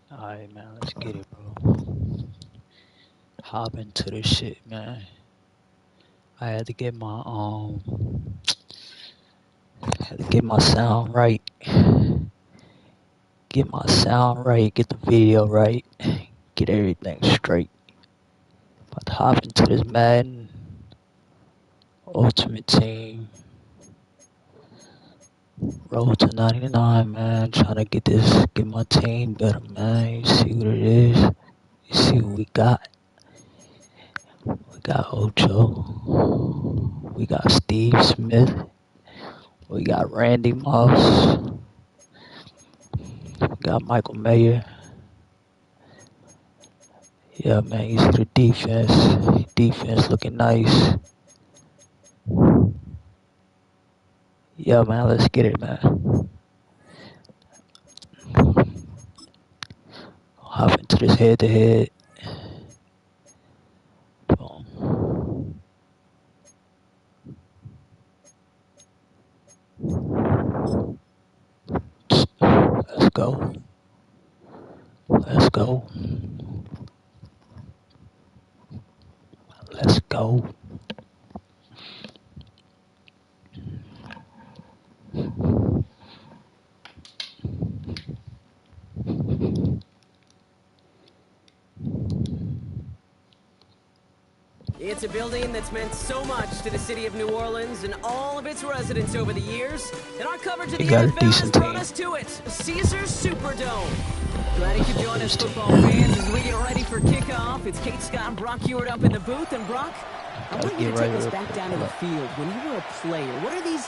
Alright, man, let's get it, bro. Hop into this shit, man. I had to get my sound right. Get my sound right, get the video right, get everything straight. About to hop into this Madden Ultimate Team. Roll to 99, man. Trying to get my team better, man. You see what it is. You see what we got. We got Ocho. We got Steve Smith. We got Randy Moss. We got Michael Mayer. Yeah, man, you see the defense. Defense looking nice. Yeah, man, let's get it, man. Hop into this head-to-head. Boom. Let's go. Let's go. Let's go. It's a building that's meant so much to the city of New Orleans and all of its residents over the years. And our coverage of the NFL has brought us to it, Caesars Superdome. Glad you could join us, football fans, as we get ready for kickoff. It's Kate, Scott, and Brock Ewart up in the booth. And Brock, I want you to take us back down to the field. When you were a player, what are these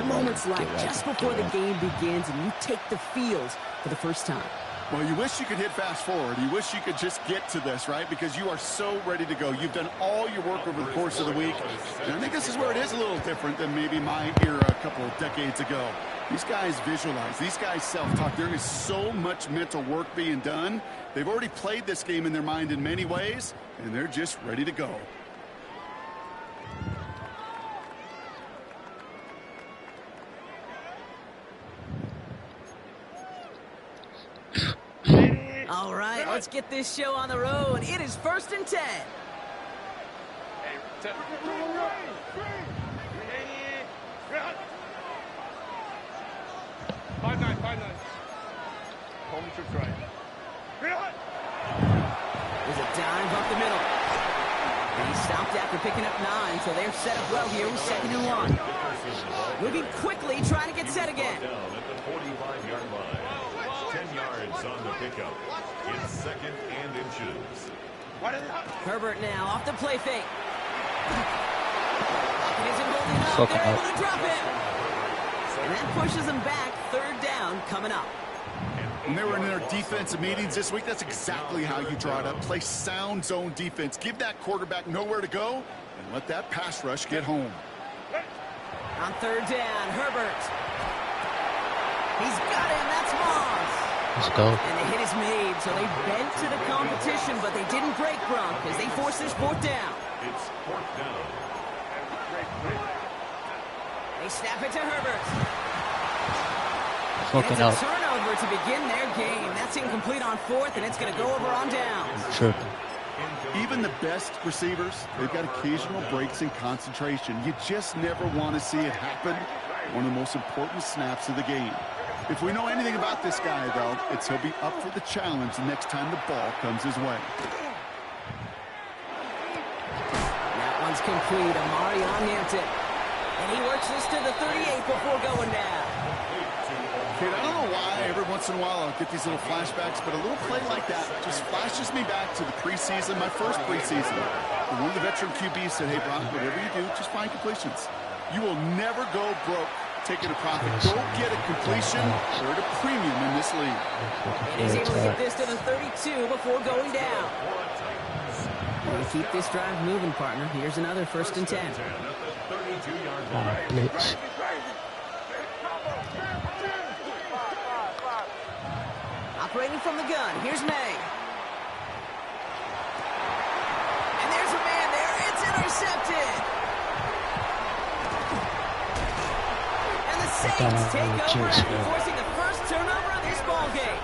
moments like just before the game begins and you take the field for the first time? Well, you wish you could hit fast forward. You wish you could just get to this, right? Because you are so ready to go. You've done all your work over the course of the week. And I think this is where it is a little different than maybe my era a couple of decades ago. These guys visualize. These guys self-talk. There is so much mental work being done. They've already played this game in their mind in many ways, and they're just ready to go. All right, let's get this show on the road. It is 1st and 10. There's a dive up the middle. And he stopped after picking up 9, so they're set up well here with 2nd and 1. Moving quickly, trying to get set again. Down at the 45-yard line. 10 yards on the pickup. It's 2nd and inches. Herbert now off the play fake. It isn't holding up. They're able to drop him. And that pushes him back. 3rd down coming up. When they were in their defensive meetings this week, that's exactly how you draw it up. Play sound zone defense. Give that quarterback nowhere to go, and let that pass rush get home. On third down, Herbert. He's got him. That's Moss. Let's go. And the hit is made, so they bent to the competition, but they didn't break Gronk as they force this fourth down. It's fourth down. They snap it to Herbert. Fucking It's up. a turnover to begin their game. That's incomplete on fourth, and it's going to go over on down. Tripping. Even the best receivers, they've got occasional breaks in concentration. You just never want to see it happen. One of the most important snaps of the game. If we know anything about this guy, though, it's he'll be up for the challenge the next time the ball comes his way. That one's complete. Amari on Hampton. And he works this to the 38 before going down. Kid, I don't know why every once in a while I'll get these little flashbacks, but a little play like that just flashes me back to the preseason, my first preseason. And one of the veteran QBs said, hey, Brock, whatever you do, just find completions. You will never go broke taking a profit. Go get a completion or at a premium in this league. And he's able to get this to the 32 before going down. We'll keep this drive moving, partner. Here's another 1st and 10. Blitz. Operating from the gun, here's May. And there's a man there. It's intercepted. And the Saints take over after forcing the first turnover of this ballgame.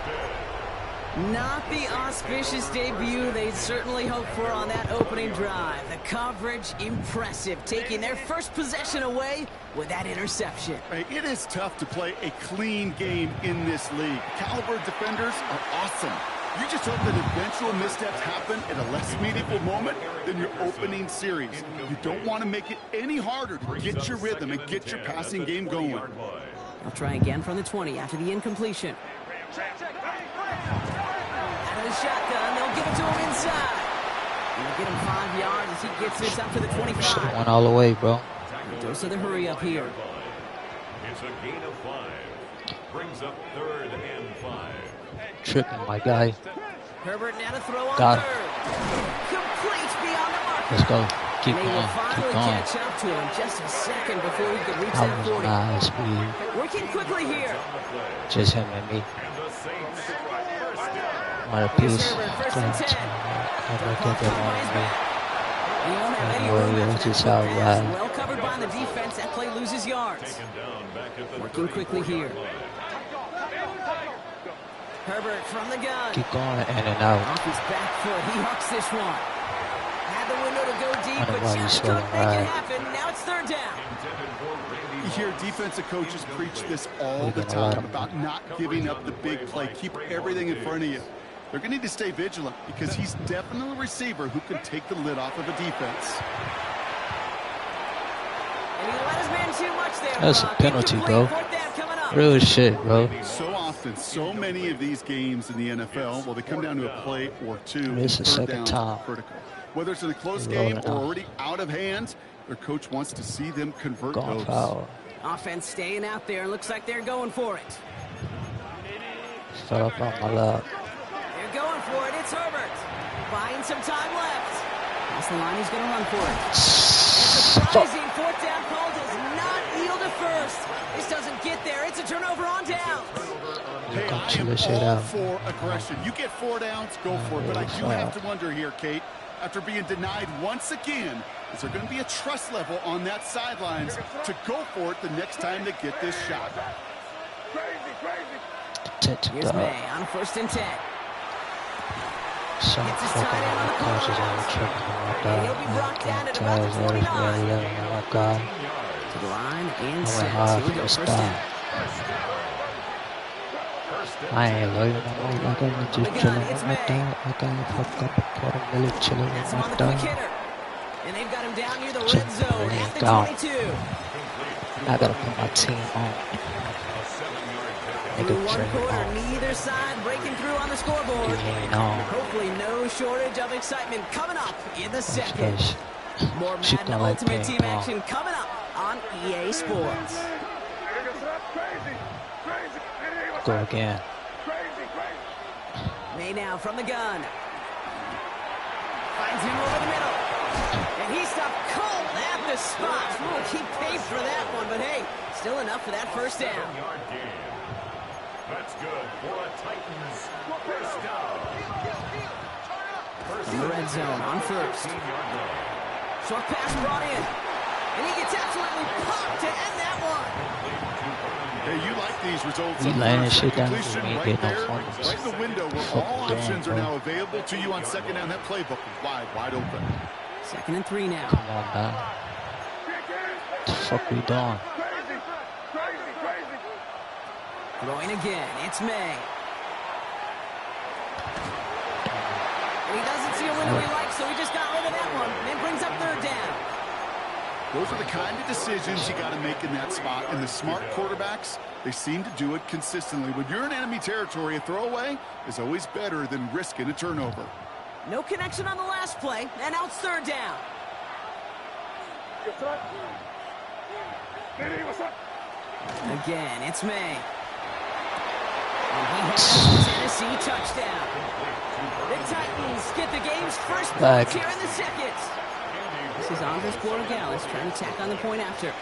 Not the auspicious debut they'd certainly hoped for on that opening drive. The coverage, impressive, taking their first possession away with that interception. Hey, it is tough to play a clean game in this league. Caliber defenders are awesome. You just hope that eventual missteps happen at a less meaningful moment than your opening series. You don't want to make it any harder to get your rhythm and get your passing game going. I'll try again from the 20 after the incompletion. Out of the shotgun, they'll give it to him inside. And they'll get him 5 yards as he gets this up to the 25. Should have went all the way, bro. Dose of the hurry up here. It's a gain of 5. Brings up 3rd and 5. Tripping, my guy. Herbert now to throw on Got him. third. Complete beyond the marker. Let's go. Keep They will going. finally Keep going. catch up to him just a second before he could reach That that was 40. nice, speed. Working quickly here. Just him and me. And the Saints first down. What a Here's piece. Herbert, 1st and 10. I get that on me. He won't have any Well, room yeah, after just that how quick bad. pass. Well covered by the defense. That play loses yards. Taken down back at the Working quickly 34 here. yard line. Herbert from the gun. Keep going in and out. Off his back foot, he hucks this one. Had the window to go deep, Wonder but why he's just couldn't swinging make it right. happen. Now it's 3rd down. You hear defensive coaches preach this all the time about not giving up the big play. Keep everything in front of you. They're going to need to stay vigilant because he's definitely a receiver who can take the lid off of a defense. And he let his man too much there. That's a Brock. penalty, Incomplete. bro. 4th down coming up. Real shit, bro. So often, so many of these games in the NFL, well, they come down to a play or two. This is Third second down, time. critical. Whether it's in a close We're game rolling or out. already out of hand, their coach wants to see them convert Going those. foul. Offense staying out there. Looks like they're going for it. Fell up on my lap. They're going for it. It's Herbert. Buying some time left. That's the line. He's going to run for it. Surprising 4th down call does not yield at first. This doesn't get there. It's a turnover on down. Hey, Come I chill am this shit all out. for aggression. You get 4 downs, go for it. But I do have to wonder here, Kate, after being denied once again, is there going to be a trust level on that sidelines to go for it the next time they get this shot? Here's May on 1st and 10. Some Gets his fucking tight end on the coaches corner. are tripping on my And he'll be brought down at about the 29. Oh my God. To the line and I went set. hard Here we for go. the 1st stop. down. I ain't loyal. I got just chilling with my dog. I got fuck up a $250,000 chilling with That's him my on the quick dog. hitter. And they've got him down near the Check red zone the at the down. 22. I gotta put my team on. Through Nigga one train quarter, on. neither side breaking through on the scoreboard. He ain't on. Hopefully no shortage of excitement coming up in the second. Because More she Madden gonna like Ultimate ping Team pong. action coming up on EA Sports. go again. May now from the gun. Finds him over the middle. And he's stopped cold at the spot. Ooh, he paid for that one, but hey, still enough for that first down. 7-yard gain. That's good for a Titans first down. In the red zone on first. Short pass brought in. And he gets absolutely popped to end that one. Hey, you like these results. We laying shit down Completion for me, right get no there, fumbles. right in the window where all options are now available to you on second down. That playbook is wide open. 2nd and 3 now. Come on, man. What the fuck we doing? Throwing again. It's May. And he doesn't see a window he likes, so he just got rid of that one. And brings up 3rd down. Those are the kind of decisions you got to make in that spot. And the smart quarterbacks, they seem to do it consistently. When you're in enemy territory, a throwaway is always better than risking a turnover. No connection on the last play, and now it's 3rd down. Again, it's May. And he has a Tennessee touchdown. The Titans get the game's first points here in the 2nd. This is Andres Borregales trying to tack on the point after.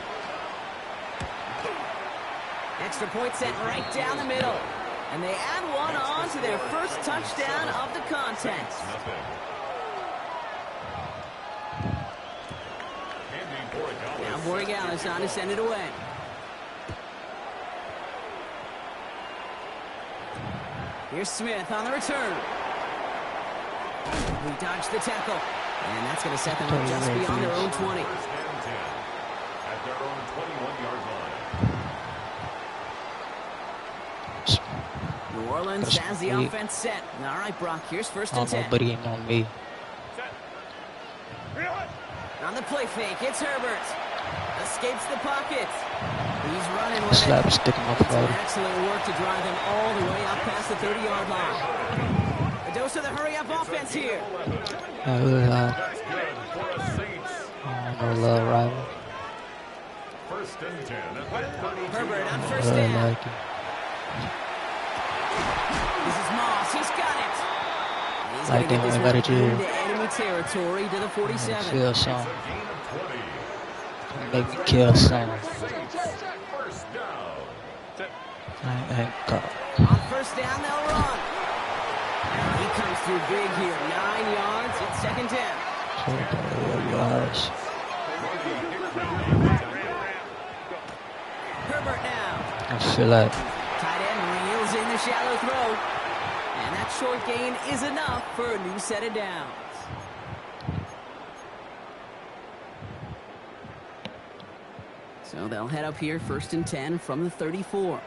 Extra point set right down the middle. And they add one on to their first touchdown of the contest. Now Borregales on to send it away. Here's Smith on the return. We dodged the tackle. And that's going to set them up just beyond their own 20. At their own 21-yard line. New Orleans has the offense set. All right, Brock, here's 1st and 10. Nobody ain't on me. On the play fake, it's Herbert. Escapes the pocket. He's running with Slap it. stick him up, It's bro. excellent work to drive them all the way out past the 30-yard line. A dose of the hurry-up offense here. No love rival. 1st and 10 at the 32. Herbert on 1st down. Like it. This is Moss. He's got it. He's Like going to get them, this I one gotta do. into enemy territory to the 47. Feel some. Gain of 20. Make me kill some. First down. I ain't got. On 1st down, they'll run. He comes through big here. 9 yards. It's 2nd down. Herbert now. I feel like Tight end reels in the shallow throw. And that short gain is enough for a new set of downs. So they'll head up here 1st and 10 from the 34.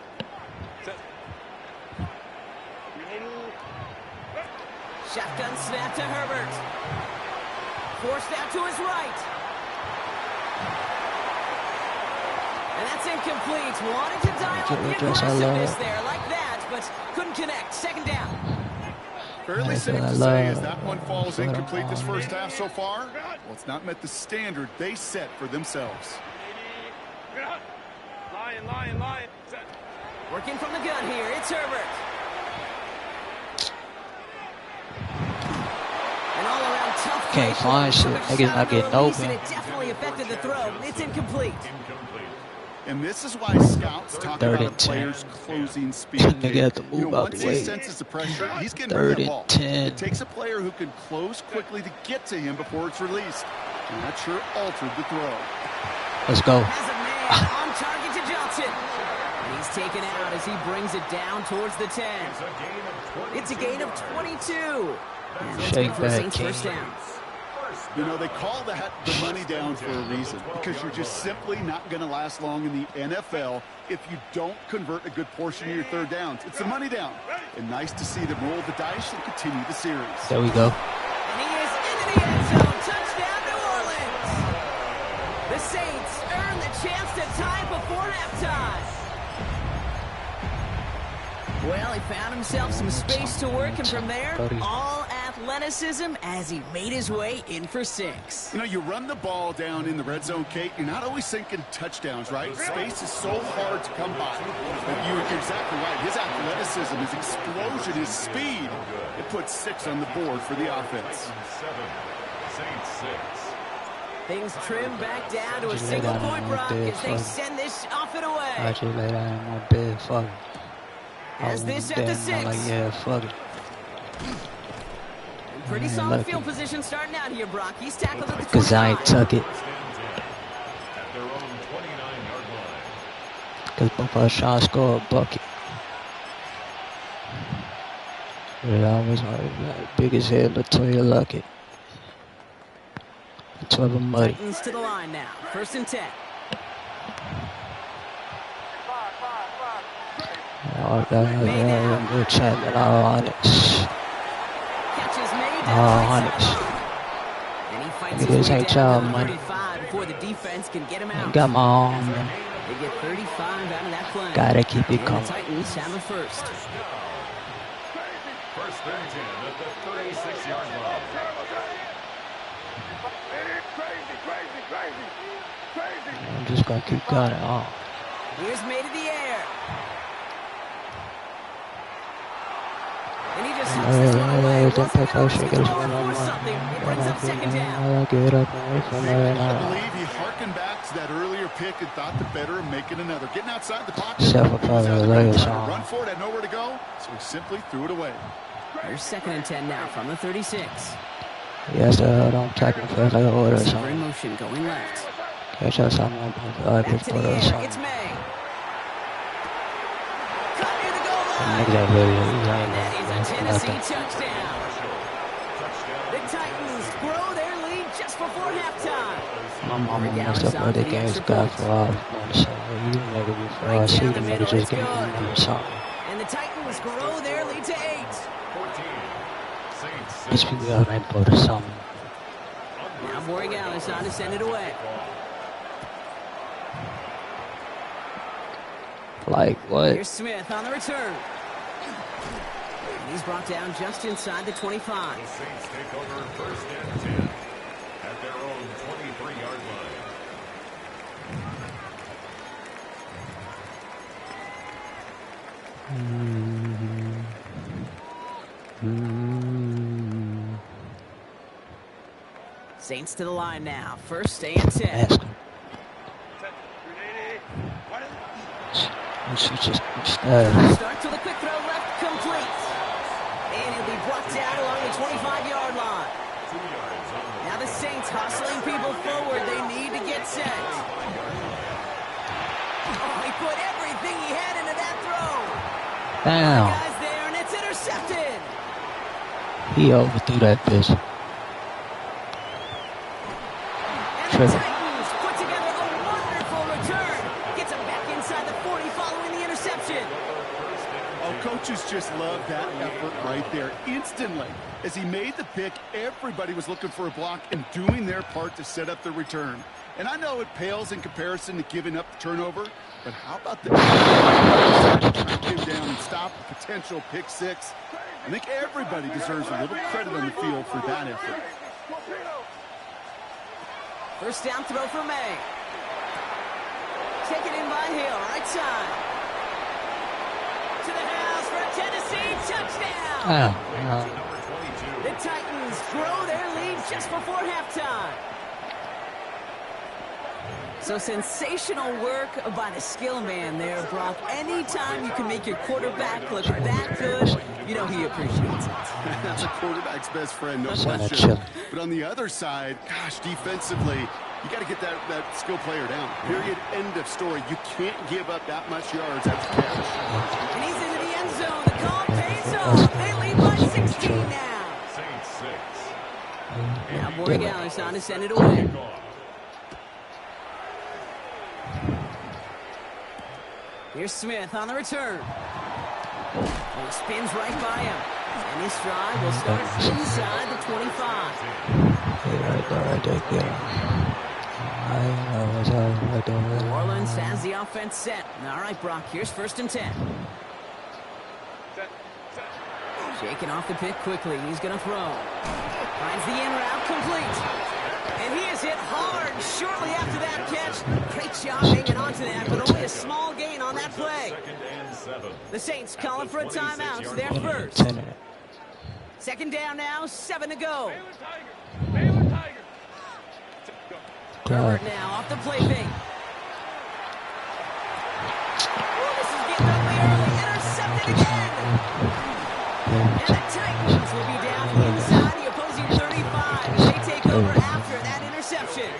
Shotgun snap to Herbert. Forced out to his right. And that's incomplete. Wanted to dial up the aggressiveness there like that, but couldn't connect. 2nd down. Fairly safe to say as that one falls incomplete this first half so far. Well, it's not met the standard they set for themselves. Lion. Working from the gun here. It's Herbert. An all-around tough play. can't find shit. Niggas not getting open. It definitely affected the throw. It's incomplete. And this is why scouts talk about a player's closing speed. Nigga have to move out once the way. he senses the pressure, he's getting rid of the ball. 10. It takes a player who can close quickly to get to him before it's released. And that sure altered the throw. Let's go. Has a man on target to Johnson. And he's taken out as he brings it down towards the 10. It's a gain of 22. And that's good for Saints first down. You know, they call that the money down for a reason, because you're just simply not going to last long in the NFL if you don't convert a good portion of your third downs. It's the money down. And nice to see them roll the dice and continue the series. There we go. And he is into the end zone. Touchdown, New Orleans. The Saints earn the chance to tie before halftime. Well, he found himself some space to work, and from there, all athleticism as he made his way in for 6. You know, you run the ball down in the red zone, Kate, you're not always thinking touchdowns, right? Space is so hard to come by. But you're exactly right. His athleticism, his explosion, his speed, it puts 6 on the board for the offense. 7, Saints 6. Things trim back down to a single point, Brock, as they send this off and away. I just lay down in my bed, fuck it. As this at the 6. Like, yeah, fuck it. Pretty solid field position starting out here, Brock. He's tackled at the 29. Cause I ain't tuck it. Cause both our shots score a bucket. It always like biggest head, Latoya Luckett. 12 of muddy. Titans to the line now. 1st and 10. Oh, good chat, man. All honest. Catches made. All honest. And he fights Look at his this way ain't down child to money. 35 before the defense can get him out. Got my arm, man. They get 35 out of that play. Gotta keep it coming. The Titans have a first. 1st and 10 at the 36-yard line. I'm just gonna keep going. Oh. Here's made in the air. And he just hooks this one away. Wilson Rivers gets the ball for something. It brings up 2nd down. I believe he harkened back to that earlier pick and thought the better of making another. Getting outside the pocket. Run for it, had nowhere to go, so he simply threw it away. Here's 2nd and 10 now from the 36. Yes, don't tackle first like order or In something. motion going left. Catch us something. Back to the air. It's May. Cut near the goal line. And that is a Tennessee touchdown. The Titans grow their lead just before halftime. My mama messed up other games got for all. So you never be for us. You never just get me something. And the Titans grow their lead to 8. These people out there for something. Now Borregales on to send it away. Like what? Here's Smith on the return. And he's brought down just inside the 25. The Saints take over 1st and 10 at their own 23-yard line. Saints to the line now. 1st and 10. Ask him. She just Start to the quick throw left, complete. And he'll be brought down along the 25-yard line. 2 yards on the Now the Saints hustling people forward. They need to get set. Oh, he put everything he had into that throw. damn. Guys there, and it's intercepted. He overthrew that bitch. And the Titans put together a wonderful return. Gets him back inside the 40 following the interception. Oh, coaches just love that effort right there. Instantly, as he made the pick, everybody was looking for a block and doing their part to set up the return. And I know it pales in comparison to giving up the turnover, but how about the track him down and stop a potential pick 6? I think everybody deserves a little credit on the field for that effort. 1st down throw for May. Taken in by Hill, right side. To the house for a Tennessee touchdown. The Titans grow their lead just before halftime. So sensational work by the skill man there, Brock. Anytime you can make your quarterback look that good, you know he appreciates it. That's a quarterback's best friend, no question. But on the other side, gosh, defensively, you got to get that skill player down. Period. End of story. You can't give up that much yards after catch. And he's into the end zone. The call pays off. They lead by 16 now. Saints 6. Now Borregales on to send it away. Here's Smith on the return. And he spins right by him. And his stride will start inside the 25. New Orleans has the offense set. All right, Brock, here's 1st and 10. Shaking off the pick quickly. He's going to throw. Finds the in route complete. And he is hit hard shortly after that catch. Great job hanging on to that, but only a small gain on that play. 2nd and 7. The Saints calling for a timeout, so they're first. 2nd down now, 7 to go. Herbert now off the play fake. Oh, this is getting ugly early. Intercepted again. And the Titans will be down inside the opposing 35 as they take over after that interception.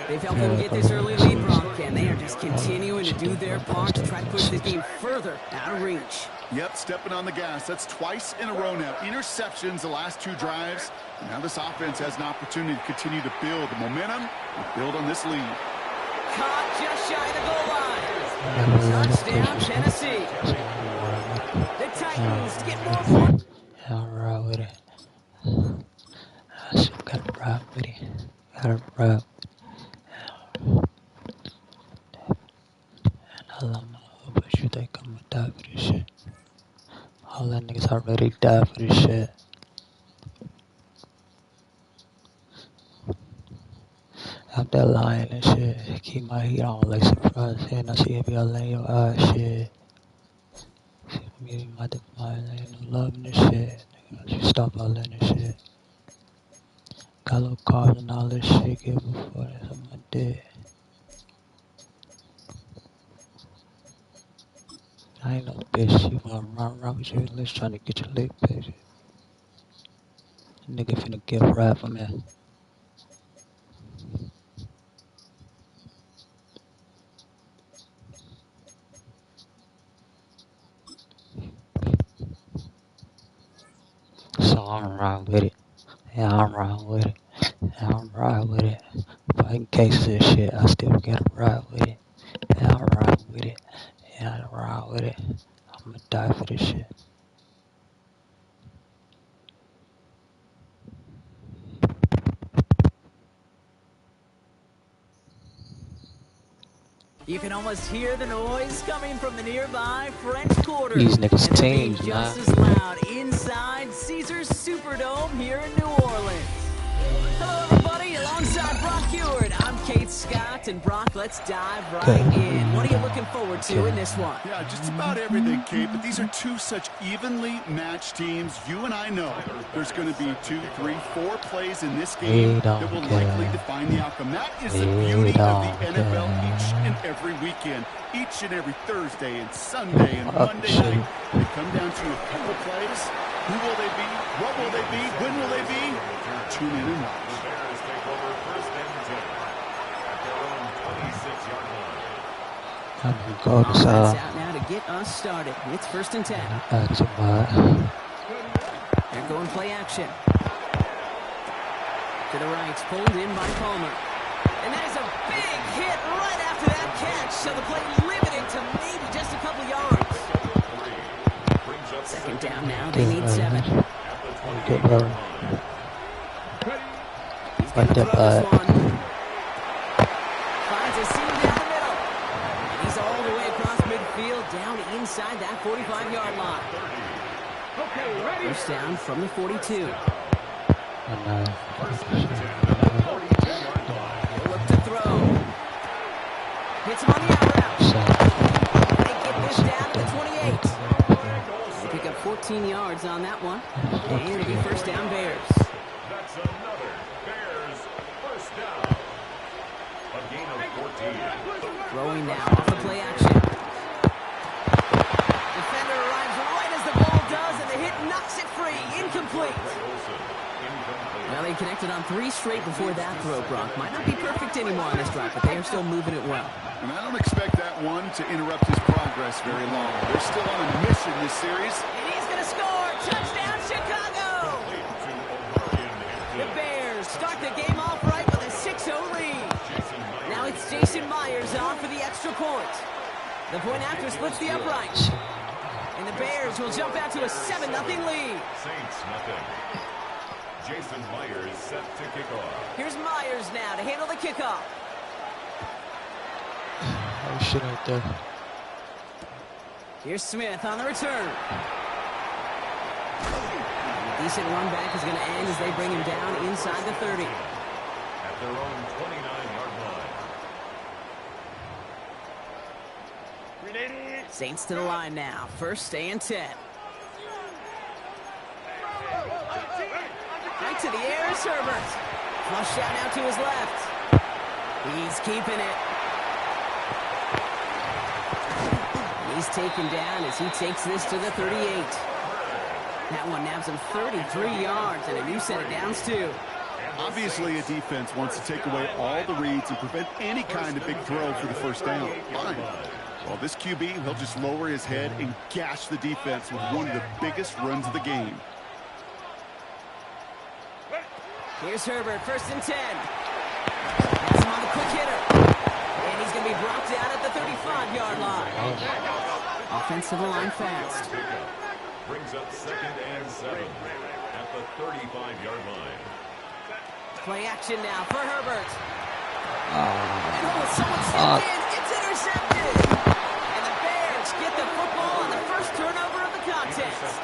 They've helped them get this early lead, Brock, and they are just continuing to do their part to try to push this game further out of reach. Yep, stepping on the gas. That's twice in a row now. Interceptions the last 2 drives. And now this offense has an opportunity to continue to build the momentum and build on this lead. Caught just shy of the goal line. Touchdown, Tennessee. The Titans get more points. I'll ride with it. I still gotta ride with it. Gotta ride. And I love my hood, but you think I'm gonna die for this shit? All that niggas already died for this shit. Out that lying and shit. Keep my heat on like surprise. And I see if y'all in your eyes shit. See me, my ain't no love in this shit. Nigga, you stop all that and shit. Got little cars and all this shit. Get before this, I'm my dead. I ain't no bitch. You wanna run around with your list trying to get your lick, bitch. Nigga finna get right from me. So I'm wrong with it. Yeah, I'm wrong with it. Yeah, I'm right with it. Fighting cases and shit, I still gotta ride with it. Yeah, I'm right with it. Yeah, I'm right with it. I'ma die for this shit. You can almost hear the noise coming from the nearby French Quarter. These niggas and teams, just man. as loud inside Caesars Superdome here in New Orleans. Hello, everybody. Alongside Brock Heward, I'm Kate Scott, and Brock, let's dive right in. What are you looking forward to in this one? Yeah, just about everything, Kate, but these are 2 such evenly matched teams. You and I know there's going to be 2, 3, 4 plays in this game that will likely define the outcome. That is the beauty of the NFL each and every weekend. Each and every Thursday and Sunday and Monday night, they come down to a couple plays. Who will they be? What will they be? When will they be? Tune in and watch. The Bears take over 1st and 10 at their own 26-yard line. I'm gonna go to Offense out now to get us started. It's 1st and 10. That's about. They're going play action. To the right, pulled in by Palmer. And that is a big hit right after that catch. So the play limited to maybe just a couple yards. 2nd down now. They need 7. Get her. He's going to throw this one. Finds a seam down the middle. And he's all the way across midfield, down inside that 45-yard line. 1st down from the 42. He'll look to throw. Hits him on the out route. They get this down to the 28. They pick up 14 yards on that one. And it'll be 1st down Bears. That's another Bears 1st down. A gain of 14. Throwing now off the play action. Defender arrives right as the ball does, and the hit knocks it free. Incomplete. Well, they connected on 3 straight before that throw, Brock. Might not be perfect anymore on this drive, but they are still moving it well. And I don't expect that one to interrupt his progress very long. They're still on a mission this series. And he's going to score. Touchdown, Chicago! The Bears start the game off right with a 6-0 lead. Now it's Jason Myers on for the extra point. The point after splits the uprights. And the Bears will jump out to a 7-0 lead. Saints nothing. Jason Myers set to kick off. Here's Myers now to handle the kickoff. Oh shit out there. Here's Smith on the return. A decent run back is going to end as they bring him down inside the 30. At their own 29-yard line. Saints to the line now. 1st and 10. Right to the air is Herbert. Flush out now to his left. He's keeping it. He's taken down as he takes this to the 38. That one nabs him 33 yards and a new set of downs, too. Obviously, a defense wants to take away all the reads and prevent any kind of big throw for the first down. Fine. Well, this QB, he'll just lower his head and gash the defense with one of the biggest runs of the game. Here's Herbert, 1st and 10. That's him on the quick hitter. And he's going to be brought down at the 35-yard line. Offensive line fast. Brings up 2nd and 7 at the 35-yard line. Play action now for Herbert. And someone stepped in. It's intercepted. And the Bears get the football on the first turnover of the contest.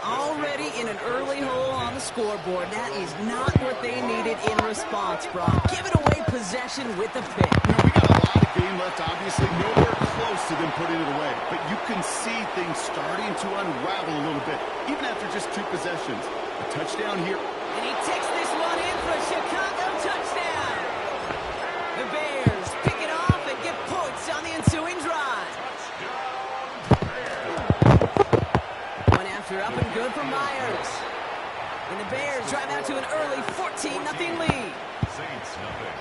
Already in an early hole on the scoreboard. That is not what they needed in response, Brock. Giving away possession with the pick. You know, we got a lot of game left, obviously. Nowhere close to them putting it away. But you can see things starting to unravel a little bit, even after just 2 possessions. A touchdown here. And he takes this one in for a Chicago touchdown. The Bears pick it off and get points on the ensuing drive. One after up and good for Myers. And the Bears drive out to an early 14-0 lead. Saints nothing.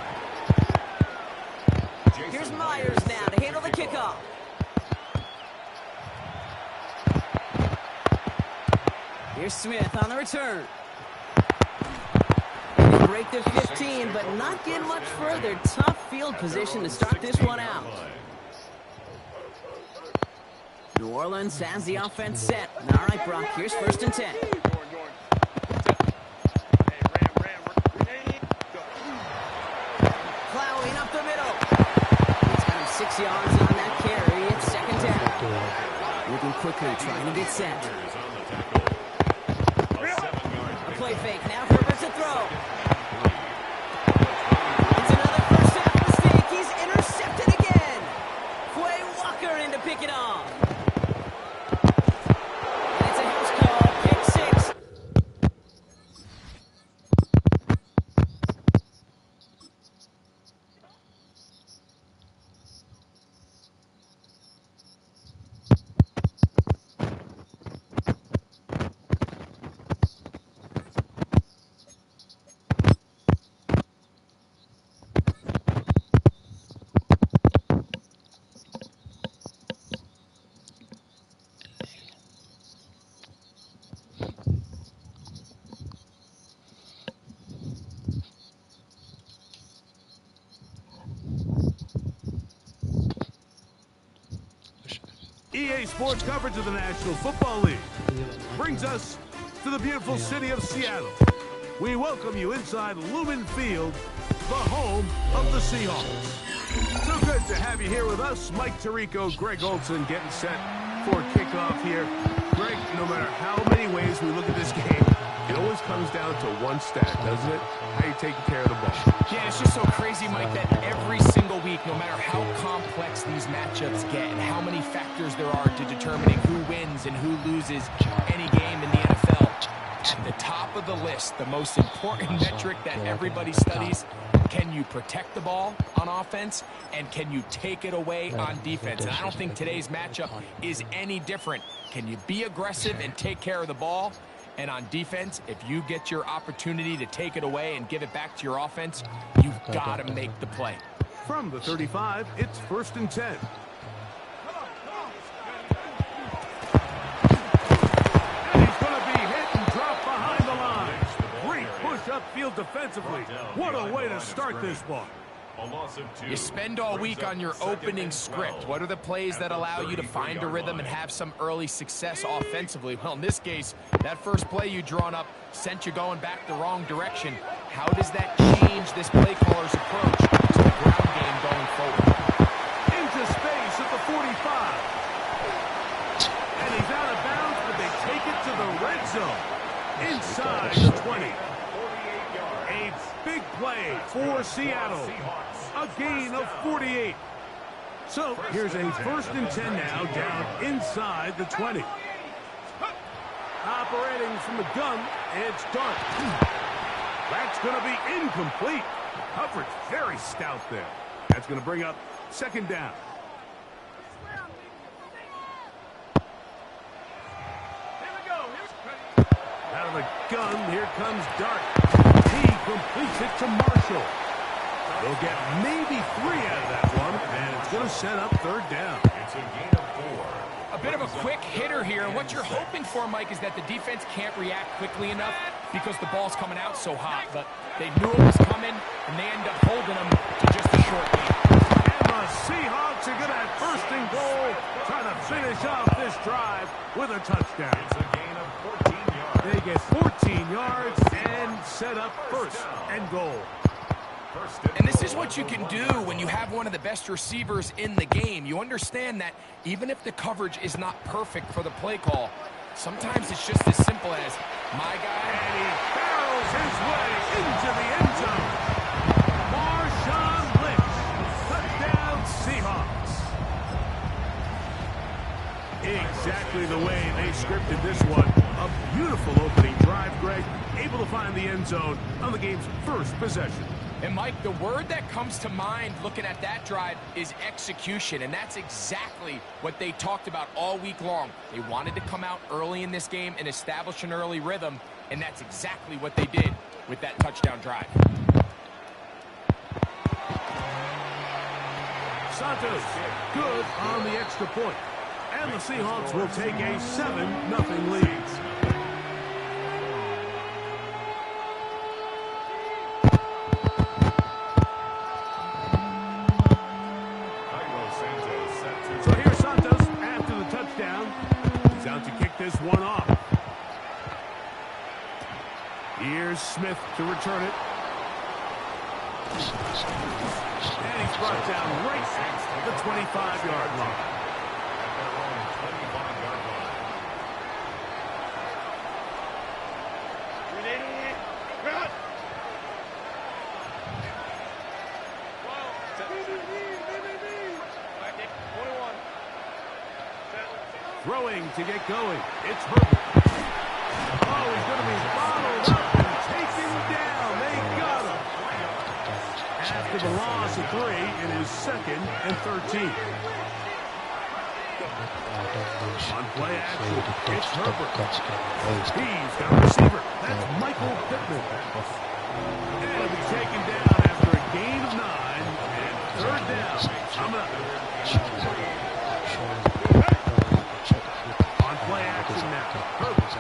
Here's Myers now to handle the kickoff. Here's Smith on the return. They break the 15, but not get much further. Tough field position to start this one out. New Orleans has the offense set. All right, Brock, here's 1st and 10. Plowing up the middle. He's got him 6 yards on that carry. It's 2nd down. Moving quickly, trying to get set. A play fake. Now Herbert to throw. It's another first half mistake. He's intercepted again. Quay Walker in to pick it off. And it's a house call. Pick 6. EA Sports coverage of the National Football League brings us to the beautiful city of Seattle. We welcome you inside Lumen Field, the home of the Seahawks. So good to have you here with us. Mike Tirico, Greg Olson getting set for kickoff here. Greg, no matter how many ways we look at this game, it always comes down to one stat, doesn't it? How you taking care of the ball. Yeah, it's just so crazy, Mike, that every single week, no matter how complex these matchups get and how many factors there are to determining who wins and who loses any game in the NFL, at the top of the list, the most important metric that everybody studies, can you protect the ball on offense and can you take it away on defense? And I don't think today's matchup is any different. Can you be aggressive and take care of the ball? And on defense, if you get your opportunity to take it away and give it back to your offense, you've got to make the play. From the 35, it's 1st and 10. And he's going to be hit and dropped behind the line. Great push upfield defensively. What a way to start this ball. You spend all week on your opening script. What are the plays that allow you to find a rhythm and have some early success offensively? Well, in this case, that first play you drawn up sent you going back the wrong direction. How does that change this play caller's approach to the ground game going forward? Into space at the 45. And he's out of bounds, but they take it to the red zone. Inside the 20. A big play for Seattle. A gain of 48. So here's a 1st and 10 now, down inside the 20. Operating from the gun, it's done. That's going to be incomplete. Coverage very stout there. That's going to bring up second down. Out of the gun, here comes Dart. He completes it to Marshall. They'll get maybe 3 out of that one, and it's going to set up third down. It's a gain of 4. A bit of a quick hitter here. What you're hoping for, Mike, is that the defense can't react quickly enough because the ball's coming out so hot. But they knew it was coming, and they end up holding them to just a short game. And the Seahawks are going to have first and goal, trying to finish off this drive with a touchdown. It's a gain of 14 yards. They get 14 yards and set up first and goal. And this is what you can do when you have one of the best receivers in the game. You understand that even if the coverage is not perfect for the play call, sometimes it's just as simple as, my guy. And he barrels his way into the end zone. Marshawn Lynch, touchdown Seahawks. Exactly the way they scripted this one. A beautiful opening drive, Greg. Able to find the end zone on the game's first possession. And, Mike, the word that comes to mind looking at that drive is execution, and that's exactly what they talked about all week long. They wanted to come out early in this game and establish an early rhythm, and that's exactly what they did with that touchdown drive. Santos, good on the extra point. And the Seahawks will take a 7-0 lead. So here's Santos after the touchdown. He's out to kick this one off. Here's Smith to return it. And he's brought down right at the 25-yard line. Throwing to get going. It's Herbert. Oh, he's going to be bottled up and taken down. They got him. After the loss of 3, it is 2nd and 13. On play action, it's Herbert. He's got a receiver. That's Michael Pittman. And he'll be taken down after a gain of 9 and third down. Coming up. On play action now. Herbert.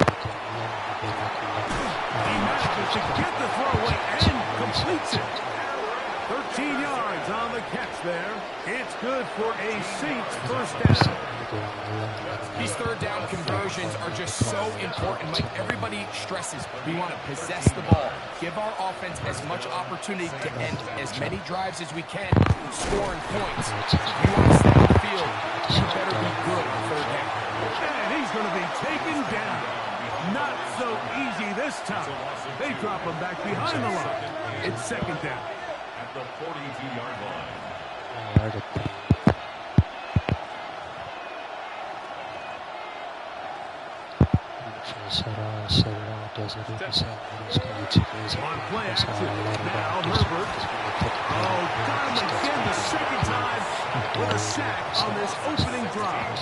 He manages to get the throw away and completes it. 13 yards on the catch there. It's good for a Saints first down. These third down conversions are just so important. Like everybody stresses, we want to possess the ball, give our offense as much opportunity to end as many drives as we can, scoring points. If you want to stay on the field, you better be good on third down. And he's going to be taken down. Not so easy this time. They drop him back behind the line. It's second down. At the 42-yard line. On play action, now Herbert. Oh, got him again the second time with a sack on this opening drive.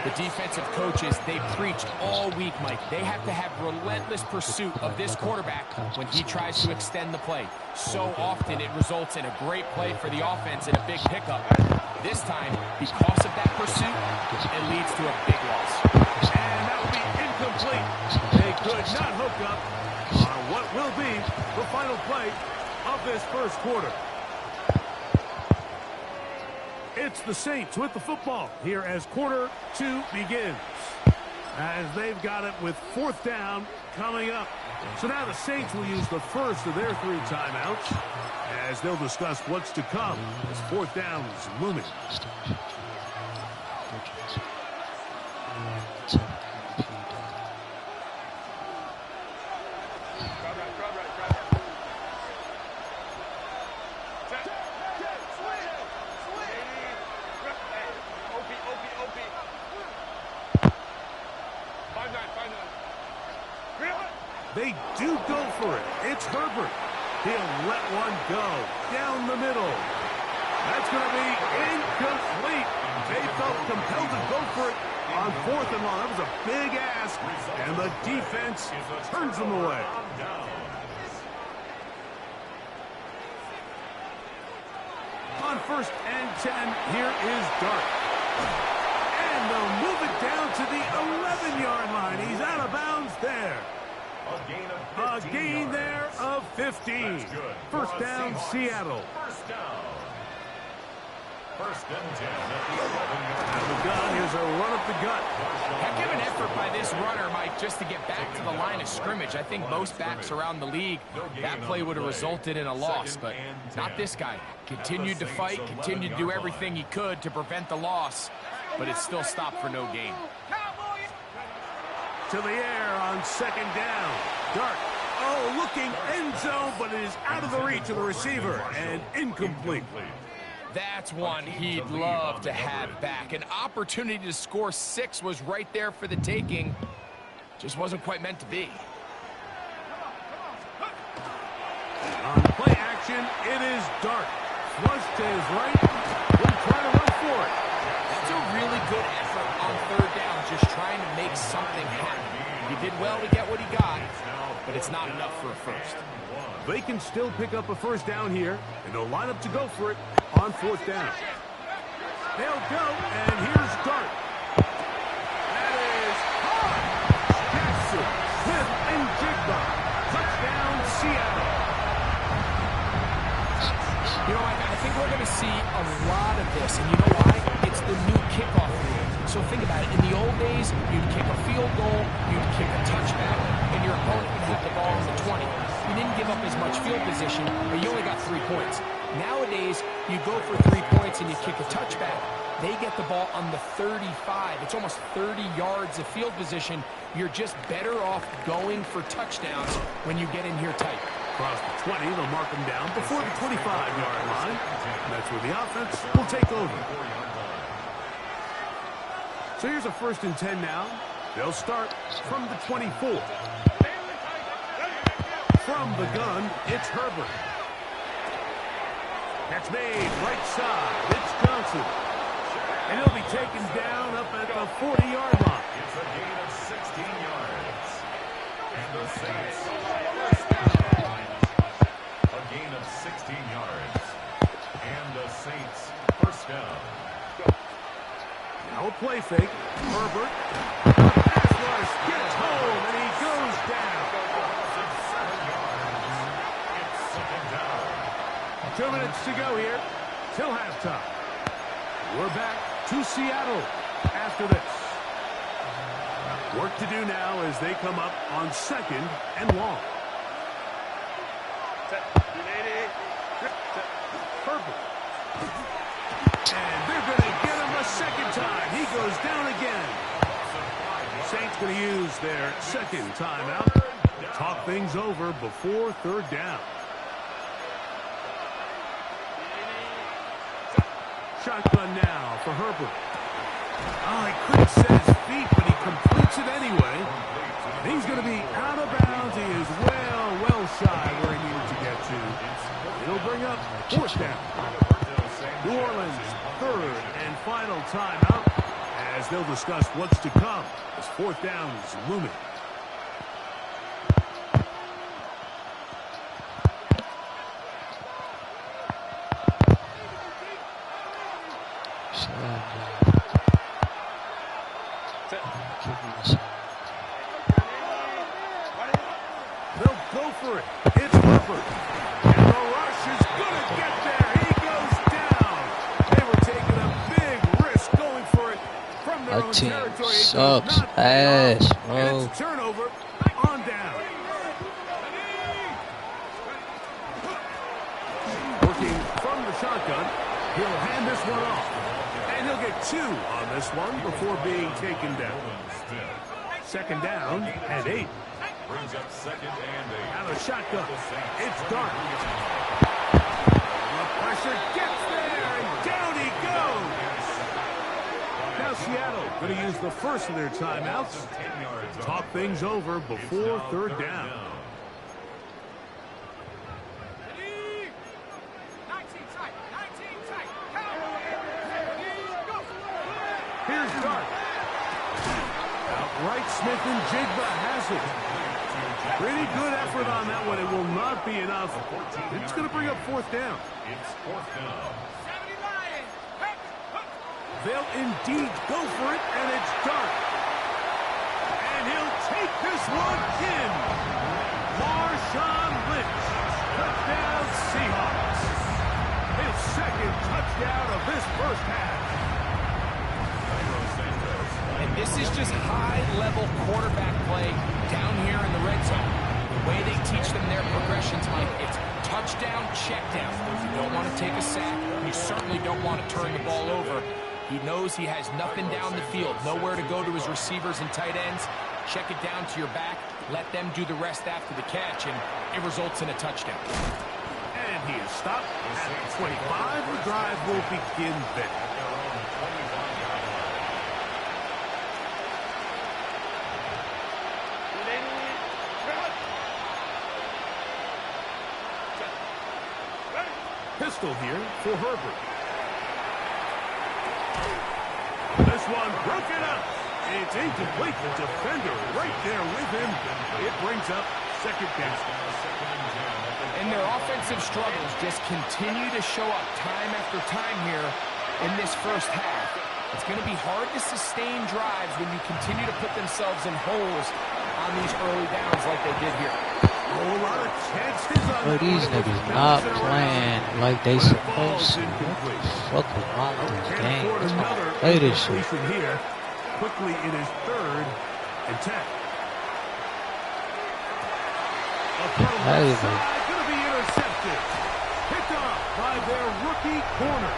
The defensive coaches, they preach all week, Mike. They have to have relentless pursuit of this quarterback when he tries to extend the play. So often it results in a great play for the offense and a big pickup. This time, because of that pursuit, it leads to a big loss. And that will be incomplete. They could not hook up on what will be the final play of this first quarter. It's the Saints with the football here as quarter 2 begins. As they've got it with 4th down coming up. So now the Saints will use the first of their 3 timeouts as they'll discuss what's to come as 4th down is looming. They do go for it. It's Herbert. He'll let one go down the middle. That's going to be incomplete. They felt compelled to go for it on 4th and long. That was a big ask, and the defense turns them away. On 1st and 10, here is Dart. And they'll move it down to the 11-yard line. He's out of bounds there. A gain there of 15. First down, Seattle. First down. 1st and 10 at the 11-yard line. The gun, here's a run up the gut. Heck of an effort by this runner, Mike, just to get back to the line of scrimmage. I think most backs around the league, that play would have resulted in a loss, but not this guy. Continued to fight, continued to do everything he could to prevent the loss, but it still stopped for no gain. To the air on 2nd down. Dart. Oh, looking end zone, but it is out of the reach of the receiver and incomplete. That's one he'd love to have back. An opportunity to score 6 was right there for the taking. Just wasn't quite meant to be. On play action, it is Dart. Flush to his right. Will try to run for it. That's a really good effort on 3rd down, just trying to make something happen. He did well to get what he got, but it's not enough for a first. They can still pick up a 1st down here, and they'll line up to go for it on 4th down. They'll go, and here's Dart. That is hard. Jackson, Smith, and Jigba. Touchdown, Seattle. You know, I think we're going to see a lot of this, and you know why? It's the new kickoff rule. So think about it. In the old days, you'd kick a field goal, you'd kick a touchback, and your opponent would hit the ball on the 20. You didn't give up as much field position, but you only got 3 points. Nowadays, you go for 3 points and you kick a touchback. They get the ball on the 35. It's almost 30 yards of field position. You're just better off going for touchdowns when you get in here tight. Across the 20, they'll mark them down before the 25-yard line. That's where the offense will take over. So here's a 1st and 10 now. They'll start from the 24. From the gun, it's Herbert. That's made right side. It's Johnson. And he'll be taken down up at the 40-yard line. It's a gain of 16 yards. And the Saints a gain of 16 yards. And the Saints 1st down. Now a play fake. Herbert. Pass rush gets home, and he goes down. 2 minutes to go here till halftime. We're back to Seattle after this. Work to do now as they come up on 2nd and long. Herbert. And they're going to get him a 2nd time. He goes down again. Saints going to use their 2nd timeout. Talk things over before 3rd down. Shotgun now for Herbert. Oh, he couldn't set his feet, but he completes it anyway. He's going to be out of bounds. He is well shy where he needed to get to. It'll bring up 4th down. New Orleans 3rd and final timeout as they'll discuss what's to come as 4th down is looming. They'll go for it. It's Herbert. And the rush is going to get there. He goes down. They were taking a big risk going for it from their own territory. Sucks ass, bro. And it's turnover on down. Working from the shotgun. He'll hand this one off. And he'll get 2 on this one before being taken down. 2nd down and 8. Brings up 2nd and 8. Out of shotgun. It's Dart. The pressure gets there, and down he goes. Now Seattle going to use the first of their timeouts. Talk things over before 3rd down. Smith-Njigba has it. Pretty good effort on that one. It will not be enough. It's going to bring up fourth down. It's fourth down. They'll indeed go for it, and it's done. And he'll take this one in. Marshawn Lynch. Touchdown Seahawks. His second touchdown of this first half. And this is just high-level quarterback play down here in the red zone. The way they teach them their progressions, Mike, it's touchdown, check down. You don't want to take a sack. You certainly don't want to turn the ball over. He knows he has nothing down the field, nowhere to go to his receivers and tight ends. Check it down to your back. Let them do the rest after the catch, and it results in a touchdown. And he is stopped at 25. The drive will begin then. Pistol here for Herbert. This one broken up. It's incomplete. The defender right there with him. It brings up second down. And their offensive struggles just continue to show up time after time here in this first half. It's going to be hard to sustain drives when you continue to put themselves in holes on these early downs like they did here. A lot of chances on Bro, these niggas not playing like they supposed to. What the fuck is wrong with this game? Let's not play this shit. Here, quickly in his third and 10. There you go. Going to be intercepted. Picked up by their rookie corner.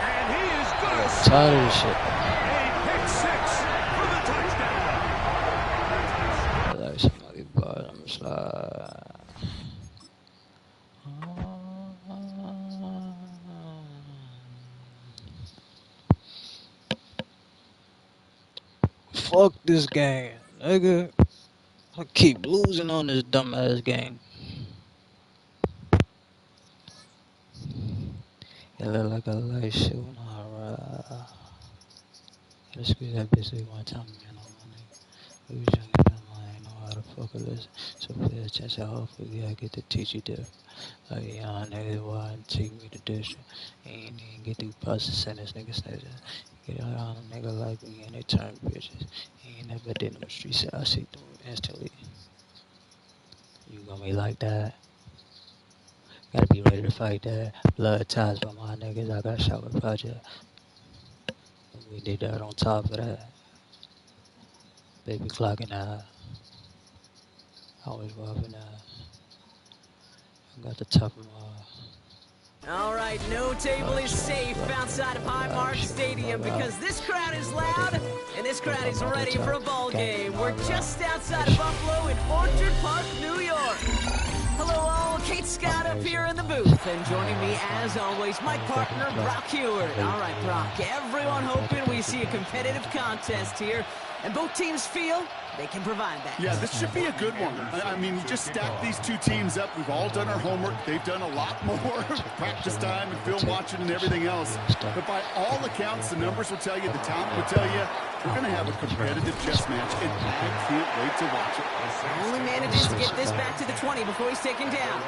And he is going to tired of this shit. A pick six for the touchdown. Like somebody bottom slide. Fuck this game, nigga. I keep losing on this dumbass game. It look like a light shoe. Alright. Let's squeeze that bitch one time, man. On my nigga. We was young and dumb. I ain't know how to fuck with this. So pay attention. Hopefully, I get to teach you this. Like, young nigga, why take me to district? Ain't even get through processing this nigga snitches. Get out on a nigga like me and they turn bitches. Ain't never did no street shit. I see them instantly. You gonna be like that? Gotta be ready to fight that. Blood ties by my niggas. I got shot with project. We did that on top of that. Baby clocking out. Always whopping out. I got the top of my. All right, no table is safe outside of Highmark Stadium because this crowd is loud and this crowd is ready for a ball game. We're just outside of Buffalo in Orchard Park, New York. Hello all, Kate Scott up here in the booth, and joining me as always, my partner Brock Heward. All right, Brock, everyone hoping we see a competitive contest here, and both teams feel they can provide that. Yeah, this should be a good one. I mean, you just stack these two teams up. We've all done our homework. They've done a lot more practice time and film watching and everything else. But by all accounts, the numbers will tell you, the talent will tell you, we're going to have a competitive chess match, and I can't wait to watch it. Only manages to get this back to the 20 before he's taken down.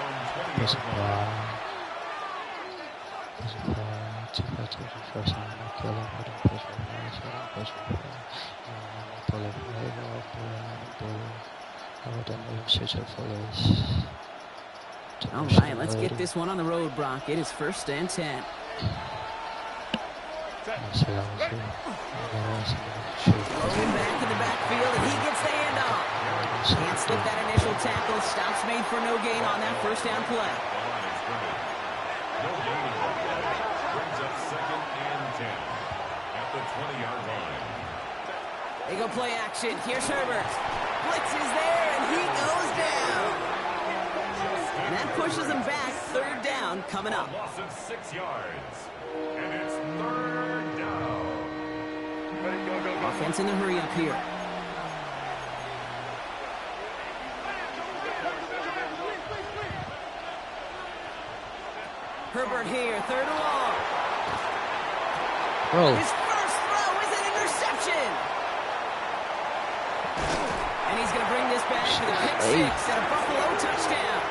All right, let's get this one on the road, Brock. It is 1st and 10. Throwing back in the backfield, and he gets the handoff. Can't slip that initial tackle. Stops made for no gain on that first down play. No gain. Brings up 2nd and 10 at the 20-yard line. They go play action. Here's Herbert. Blitz is there, and he goes down. And that pushes him back. 3rd down coming up. Loss of 6 yards. And it's 3rd down. Offense in the hurry up here. Herbert here, 3rd and long. Bro. His first throw is an interception. going to bring this back to the pick six and a Buffalo touchdown.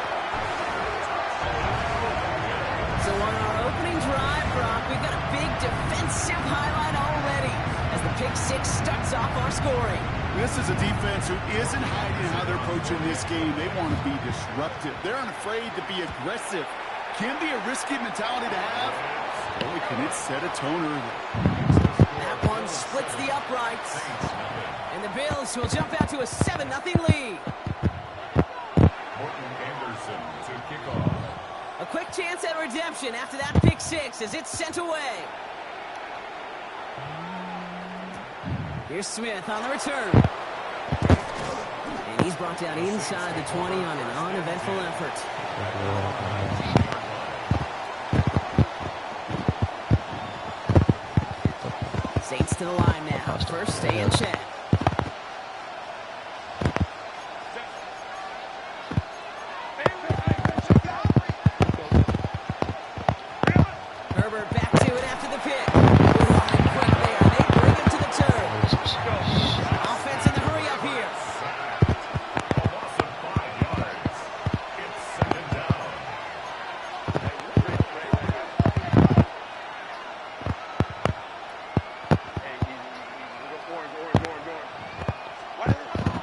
So on our opening drive, Brock, we've got a big defensive highlight already as the pick six starts off our scoring. This is a defense who isn't hiding how they're approaching this game. They want to be disruptive. They're unafraid to be aggressive. Can be a risky mentality to have. Boy, can it set a tone early. That one splits the uprights. And the Bills will jump out to a 7-0 lead. Morton Anderson to kick off. A quick chance at redemption after that pick six as it's sent away. Here's Smith on the return. And he's brought down inside the 20 on an uneventful effort. Saints to the line now. First and 10. Herbert back to it after the pick. Quick there. They bring him to the turn. Offense in the hurry up here. A loss of 5 yards. It's 2nd down.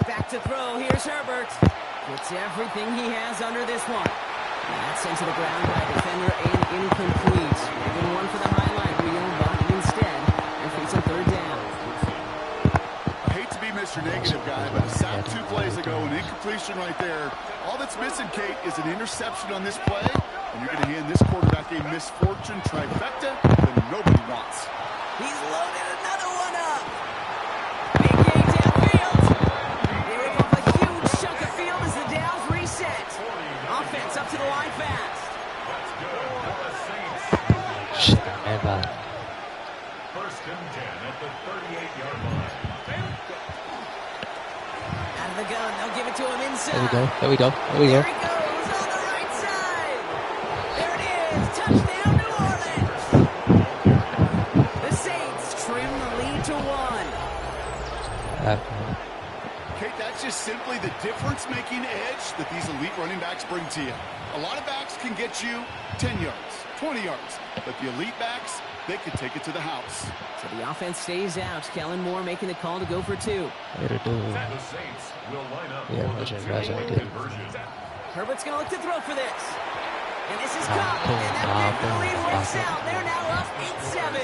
Back to throw. Here's Herbert. Puts everything he has under this one. And that's sent to the ground by a defender and incomplete. They're going to run for the highlight reel, but instead, they're facing third down. I hate to be Mr. Negative guy, but a sack 2 plays ago, an incompletion right there. All that's missing, Kate, is an interception on this play, and you're going to hand this quarterback a misfortune trifecta that nobody wants. He's loaded another one up. Big gain downfield. They rip off a huge chunk of field as the downs reset. Offense up to the line fast. That's good for the Saints. Never. 1st and 10 at the 38-yard line. Out of the gun. They'll give it to him inside. There we go. There we go. There we There go. he goes on the right side. There it is. Touchdown, New Orleans. The Saints trim the lead to 1. Kate, that's just simply the difference-making edge that these elite running backs bring to you. A lot of backs can get you 10 yards, 20 yards, but the elite backs, they can take it to the house. So the offense stays out. Kellen Moore making the call to go for 2. Way to do it. The Saints will line up Yeah, for the that's right, two-point right. conversion. Herbert's going to look to throw for this. And this is caught. And that big lead works out. They're now up 8-7.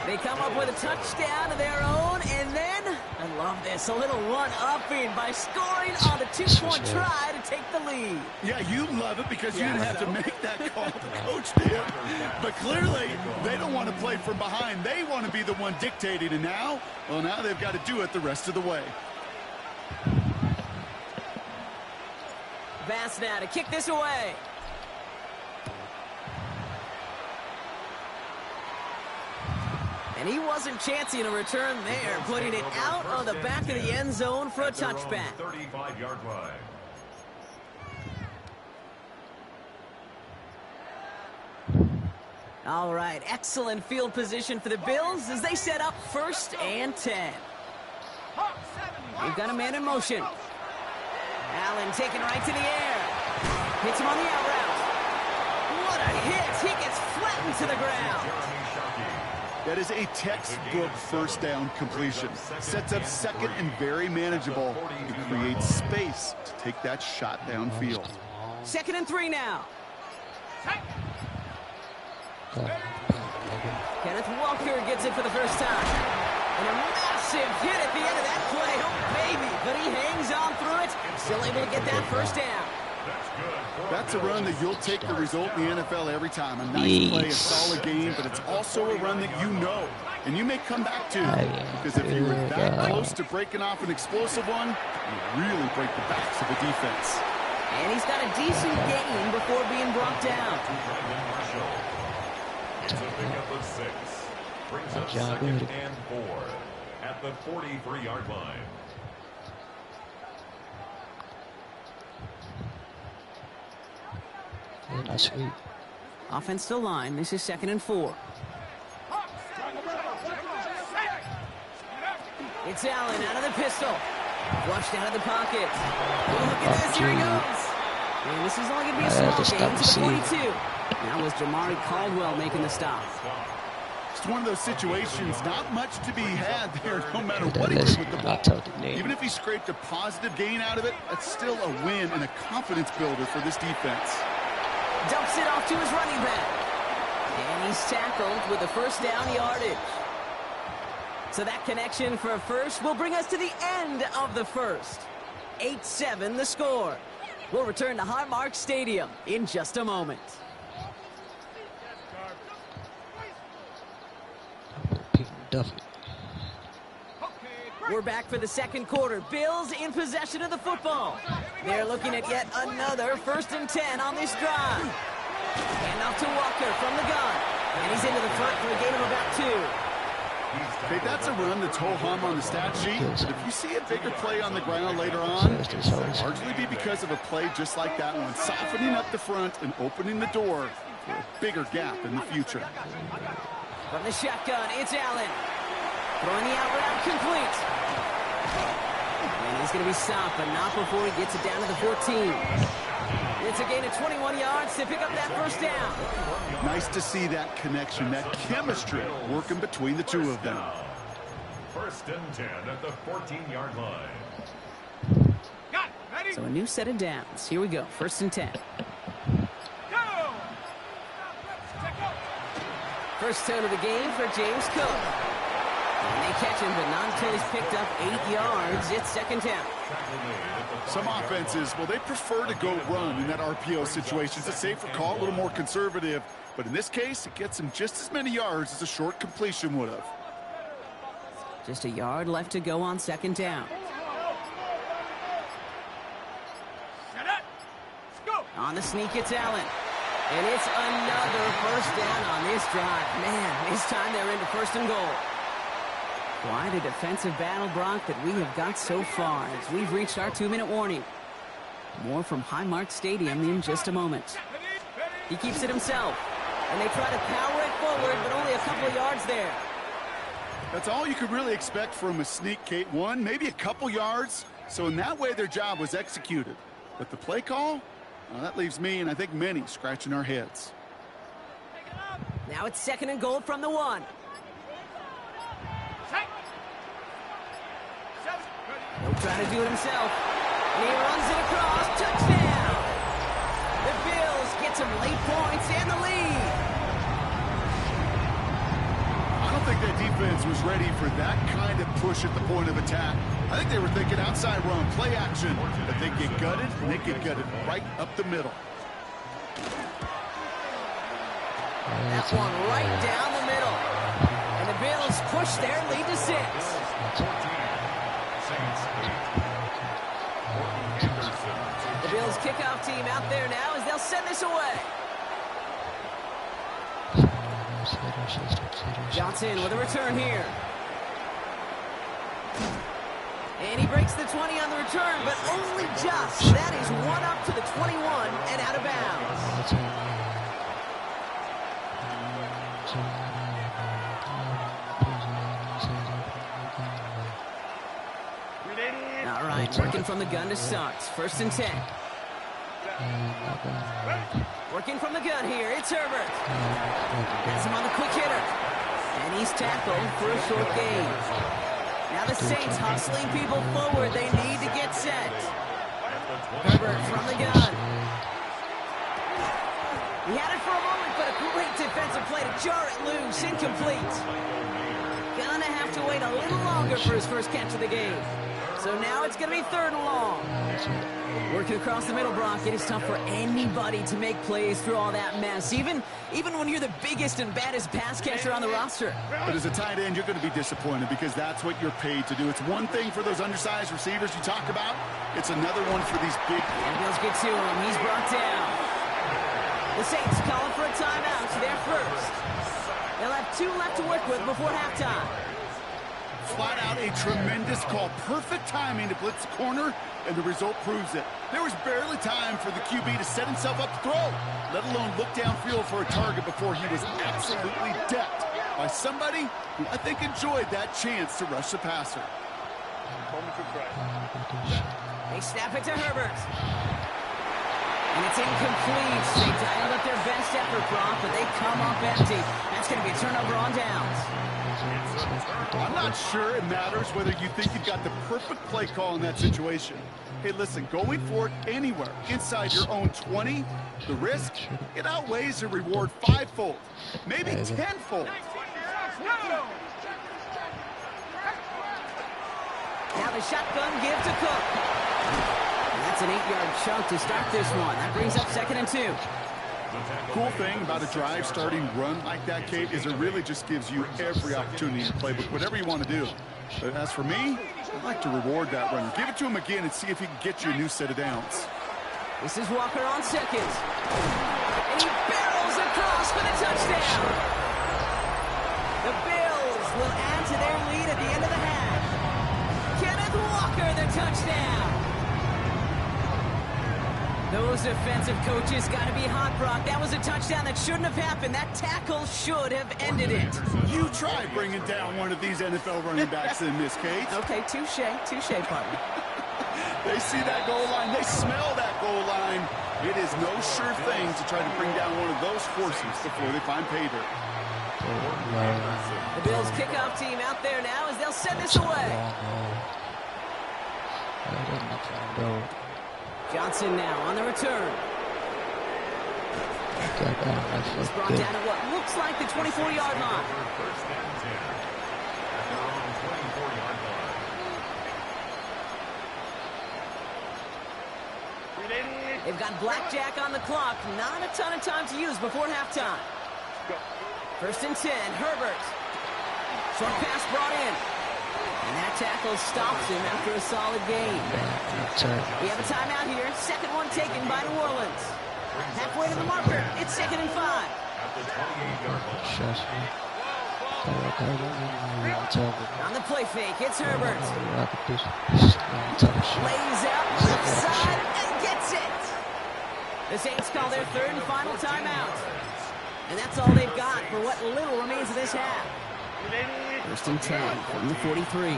They come up with a touchdown of their own, and then, I love this, a little one-upping by scoring on the 2-point try to take the lead. Yeah, you love it because you didn't have to make that call. The coach did. But clearly, they don't want to play from behind. They want to be the one dictating. And now, well, now they've got to do it the rest of the way. Bass now to kick this away. And he wasn't chancing a return there, putting it out on the back of the end zone for a touchback. 35-yard line. All right, excellent field position for the Bills as they set up 1st and 10. They've got a man in motion. Allen taken right to the air. Hits him on the out route. What a hit. He gets flattened to the ground. That is a textbook first down completion. Sets up 2nd and very manageable. It creates space to take that shot downfield. 2nd and 3 now. Kenneth Walker gets it for the first time. And a massive hit at the end of that play. Oh, baby. But he hangs on through it. Still able to get that first down. That's a run that you'll take the result in the NFL every time. A nice play, a solid game, but it's also a run that you know. And you may come back to. Because if you were that close to breaking off an explosive one, you really break the backs of the defense. And he's got a decent gain before being brought down. It's a pickup of 6. Brings up 2nd and 4 at the 43-yard line. That's sweet. Offense to line. This is 2nd and 4. It's Allen out of the pistol. Flushed out of the pocket. Oh, look at this. Here he goes. And this is only going to be a small gain to the 42. That was Jamari Caldwell making the stop. It's one of those situations, not much to be had there, no matter what he did with the ball. Even if he scraped a positive gain out of it, that's still a win and a confidence builder for this defense. Dumps it off to his running back. And he's tackled with a first down yardage. So that connection for a first will bring us to the end of the first. 8-7 the score. We'll return to Highmark Stadium in just a moment. We're back for the second quarter. Bills in possession of the football. They're looking at yet another 1st and 10 on this drive. And off to Walker from the gun. And he's into the front for a gain of about 2. Okay, that's a run that's ho-hum on the stat sheet. But if you see a bigger play on the ground later on, it'll largely be because of a play just like that one, softening up the front and opening the door for a bigger gap in the future. From the shotgun, it's Allen. Throwing the out route complete. And he's going to be stopped, but not before he gets it down to the 14. It's a gain of 21 yards to pick up that first down. Nice to see that connection, that chemistry working between the two of them. 1st and 10 at the 14-yard line. So a new set of downs. Here we go. 1st and 10. First turn of the game for James Cook. And they catch him, but not until he's picked up 8 yards. It's 2nd down. Some offenses, well, they prefer to go run in that RPO situation. It's a safer call, a little more conservative. But in this case, it gets him just as many yards as a short completion would have. Just a yard left to go on 2nd down. On the sneak, it's Allen. And it's another first down on this drive. Man, this time they're into 1st and goal. Quite a defensive battle, Brock, that we have got so far as we've reached our 2-minute warning. More from Highmark Stadium in just a moment. He keeps it himself. And they try to power it forward, but only a couple of yards there. That's all you could really expect from a sneak, Kate. One, maybe a couple yards. So in that way, their job was executed. But the play call, well, that leaves me and I think many scratching our heads. Now it's 2nd and goal from the 1. He'll try to do it himself. And he runs it across. Touchdown! The Bills get some late points and the lead. I don't think that defense was ready for that kind of push at the point of attack. I think they were thinking outside run, play action. But they get gutted, and they get gutted right up the middle. That one right down the middle. And the Bills push their lead to 6. The Bills kickoff team out there now as they'll send this away. Johnson with a return here. And he breaks the 20 on the return, but only just. That is one up to the 21 and out of bounds. All right, working from the gun to start. 1st and 10. Working from the gun here, it's Herbert. Has him on the quick hitter. And he's tackled for a short gain. Now the Saints hustling people forward. They need to get set. Herbert from the gun. He had it for a moment, but a great defensive play to jar it loose. Incomplete. Gonna have to wait a little longer for his first catch of the game. So now it's going to be 3rd and long. Working across the middle, Brock, it is tough for anybody to make plays through all that mess, even when you're the biggest and baddest pass catcher on the roster. But as a tight end, you're going to be disappointed because that's what you're paid to do. It's one thing for those undersized receivers you talk about. It's another one for these big. And Bills get to him. He's brought down. The Saints calling for a timeout. They're first. They'll have 2 left to work with before halftime. Flat out a tremendous call. Perfect timing to blitz the corner, and the result proves it. There was barely time for the QB to set himself up to throw, let alone look downfield for a target before he was absolutely decked by somebody who I think enjoyed that chance to rush the passer. They snap it to Herbert. And it's incomplete. They dialed up their best effort, Brock, but they come up empty. That's going to be a turnover on downs. I'm not sure it matters whether you think you've got the perfect play call in that situation. Hey, listen, going for it anywhere inside your own 20, the risk, it outweighs the reward fivefold, maybe tenfold. Now the shotgun give to Cook. And that's an 8-yard chunk to start this one. That brings up 2nd and 2. Cool thing about a drive starting run like that, Kate, is it really just gives you every opportunity to play with whatever you want to do. But as for me, I'd like to reward that run. Give it to him again and see if he can get you a new set of downs. This is Walker on 2nd. And he barrels across for the touchdown. The Bills will add to their lead at the end of the half. Kenneth Walker, the touchdown. Those defensive coaches got to be hot, Brock. That was a touchdown that shouldn't have happened. That tackle should have ended it. You try bringing down one of these NFL running backs in this case. Okay, touche, partner. They see that goal line. They smell that goal line. It is no sure thing to try to bring down one of those horses before they find pay dirt. The Bills kickoff team out there now as they'll send this away. Johnson now on the return. He's brought down at what looks like the 24-yard line. First and 10 at their own 24-yard line. They've got blackjack on the clock. Not a ton of time to use before halftime. 1st and 10, Herbert. Short pass brought in. And that tackle stops him after a solid gain. We have a timeout here. 2nd one taken by New Orleans. Halfway to the marker. It's 2nd and 5. At the 28-yard line. On the play fake, it's Herbert. Lays out left side and gets it. The Saints call their 3rd and final timeout. And that's all they've got for what little remains of this half. 1st and 10 from the 43.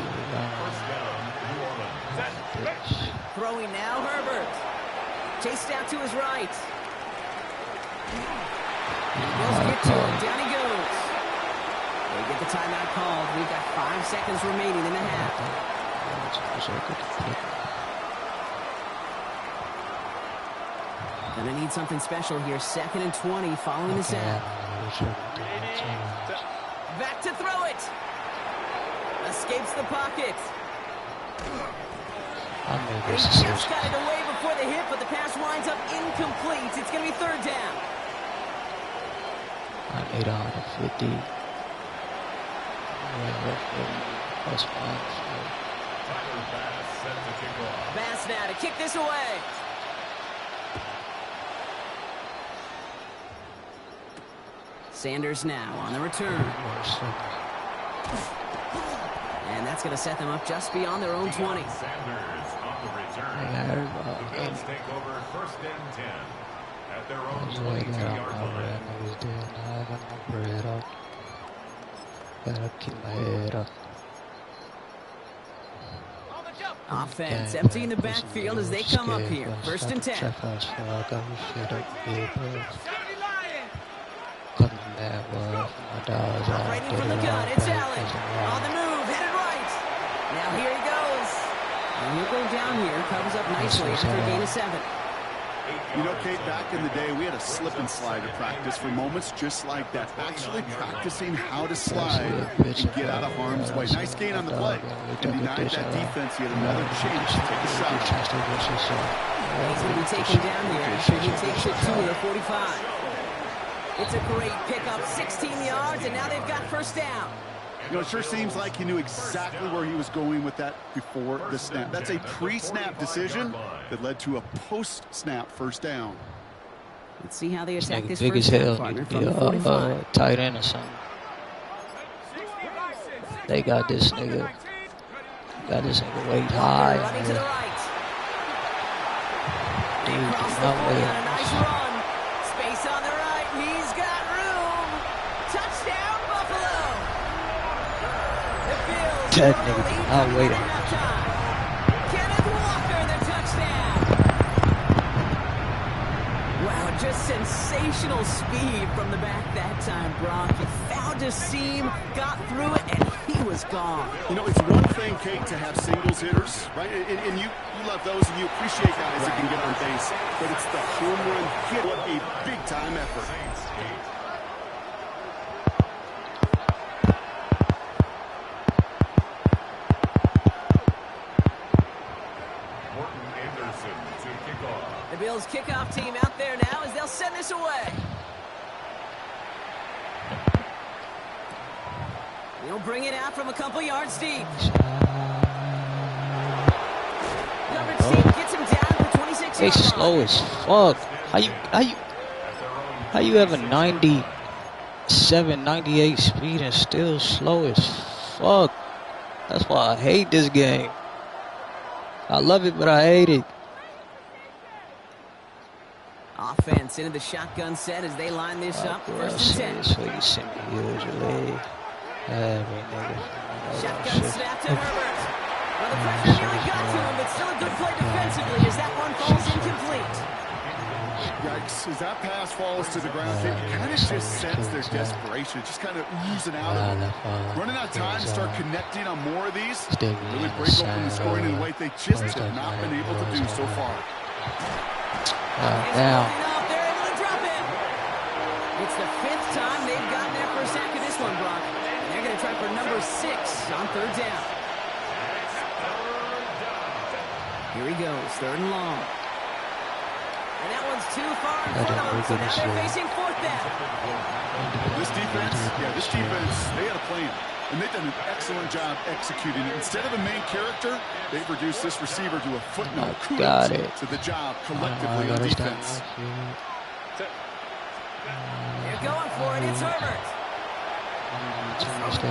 Throwing now, Herbert. Chased out to his right. And Bills get to him. Down he goes. They get the timeout called. We've got 5 seconds remaining in the half. Gonna need something special here. 2nd and 20 following this out. Back to throw it. Escapes the pocket. He just got it away before the hit, but the pass winds up incomplete. It's going to be 3rd down. I need 150. Bass now to kick this away. Sanders now on the return. And that's going to set them up just beyond their own 20. Sanders on the return. The Bills take over 1st and 10 at their own 22-yard line. Gotta keep my head up. Offense empty in the backfield as they come up here. 1st and 10. Operating from the gun, it's Allen. On the move, headed right. Now here he goes. And he'll go down here. Comes up nicely after a gain of 7. You know, Kate, back in the day, we had a slip and slide to practice for moments just like that. Actually practicing how to slide and get out of harm's way. Nice gain on the play. And denied that defense yet another chance to take a shot. He's going to be taken down here after he takes it to the 45. It's a great pickup, 16 yards, and now they've got 1st down. You know, it sure seems like he knew exactly where he was going with that before the snap. That's a pre-snap decision that led to a post-snap 1st down. Let's see how they attack this Big first as down, hell. partner, Need from to the be 45. tight end or something. They got this nigga. Got this nigga way high. Running to the right. Dude, Across the 40 on a nice run. Space on the right. He's got room. Touchdown, Buffalo. The Bills That nigga did not wait on Kenneth Walker, the touchdown. Wow, just sensational speed from the back that time, Brock. He found a seam, got through it, and he was gone. You know, it's one thing, Kate, to have singles hitters, right? And you love those, and you appreciate guys that can get on base. But it's the home run hit. What a big-time effort. The Bills kickoff team out there now as they'll send this away. They'll bring it out from a couple yards deep. Coverage team gets him down for 26 It's yards. slow as fuck. How you have a 97, 98 speed and still slow as fuck? That's why I hate this game. I love it, but I hate it. Offense into the shotgun set as they line this up. First and 10. That's what you send me usually. Every nigga. Shotgun snap to Herbert. Well, the pressure nearly got to him, but still a good play defensively as that one falls incomplete. Yikes, as that pass falls to the ground, you kind of just sense their desperation, just kind of oozing out of them. Running out of time to start connecting on more of these, really break open the scoring in a way they just have not been able to do so far. Now. They're able to drop it. It's the 5th time they've gotten there for a sack of this one, Brock. And they're going to try for number 6 on 3rd down. Here he goes, 3rd and long. And that one's too far in front of them, so now they're facing 4th down. This defense, they had a plan. And they've done an excellent job executing it. Instead of a main character, they've reduced this receiver to a footnote. Got Kudos it. to the job collectively on defense. They're going for it. It's Herbert.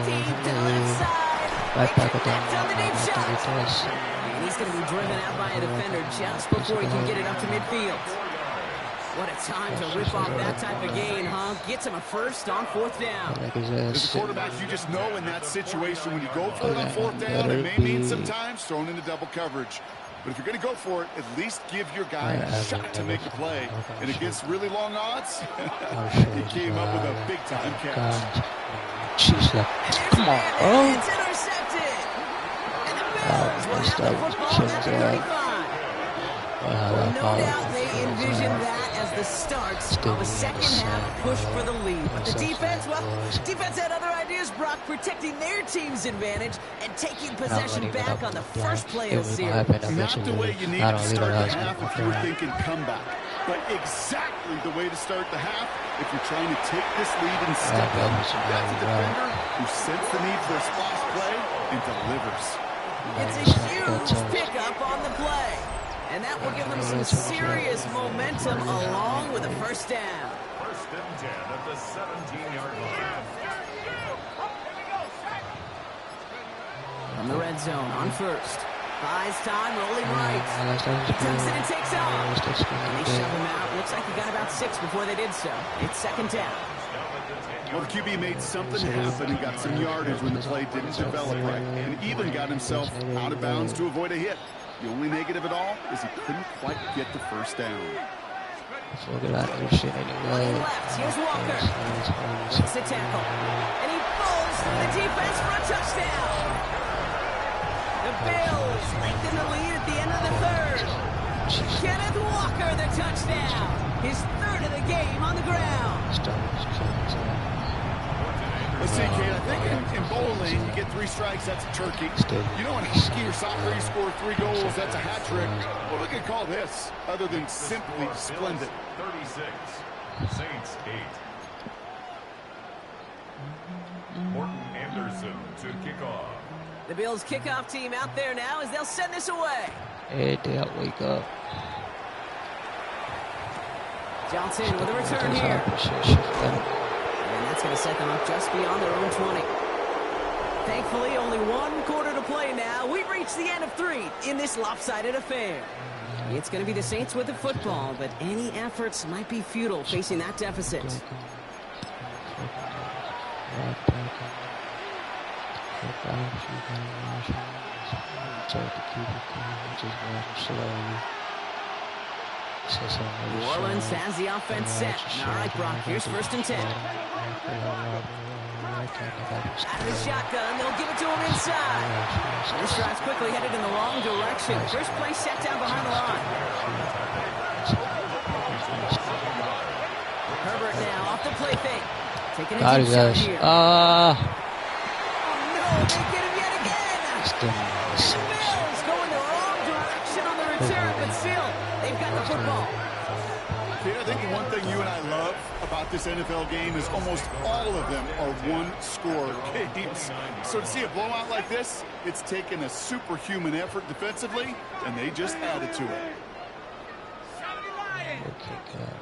Deep to the left side. They connect on the deep shot. And he's going to be driven out by a defender just before he can get it up to midfield. What a time to rip off that type of gain, huh? Gets him a first on 4th down. As a quarterback, you just know in that situation when you go for it on 4th down, it may mean sometimes thrown into double coverage. But if you're going to go for it, at least give your guy a shot to make a play. And against really long odds, he came up with a big-time catch. Come on, bro. It's intercepted. And the Bills will have the football at the 35. Well, no doubt they envisioned that as the start of a second-half push for the lead. But the defense, defense had other ideas, Brock, protecting their team's advantage and taking possession back on the first play of the series. Not the way you need to start the half if you were thinking comeback, but exactly the way to start the half if you're trying to take this lead and step up. That's a defender who senses the need for a splash play and delivers. It's a huge pickup on the play. And that will give them some serious momentum along with a first down. First and 10 at the 17-yard line. From the red zone on first. Buys time, rolling right. He tucks it and takes off. And they shove him out. Looks like he got about 6 before they did so. It's 2nd down. Well, the QB made something happen and got some yardage when the play didn't develop right. And even got himself out of bounds to avoid a hit. The only negative at all is he couldn't quite get the first down. Fuck it, I do shit anyway. Left, here's Walker. Makes the tackle. And he falls through the defense for a touchdown. The Bills lengthen the lead at the end of the 3rd. Kenneth Walker, the touchdown. His 3rd of the game on the ground. Let's see, Kate, I think in bowling, you get 3 strikes, that's a turkey. You know, in hockey or soccer, you score 3 goals, that's a hat trick. Well, look at call this, other than simply splendid. 36, Saints 8. Morton Anderson to kick off. The Bills kickoff team out there now as they'll send this away. Every day I wake up. Johnson with a return here. And that's going to set them up just beyond their own 20. Thankfully, only 1 quarter to play now. We've reached the end of 3 in this lopsided affair. It's going to be the Saints with the football, but any efforts might be futile facing that deficit. New Orleans has the offense set. All right, Brock, here's 1st and 10. Out of the shotgun, they'll give it to him inside. This drive's quickly headed in the wrong direction. First play set down behind the line. Herbert now off the play fake. Taking a deep shot here. Oh, no, they get him yet again. The Bills going the wrong direction on the return, but still, they've got the football. I think one thing you and I love about this NFL game is almost all of them are one-score games. So to see a blowout like this, it's taken a superhuman effort defensively, and they just added to it. Okay, good.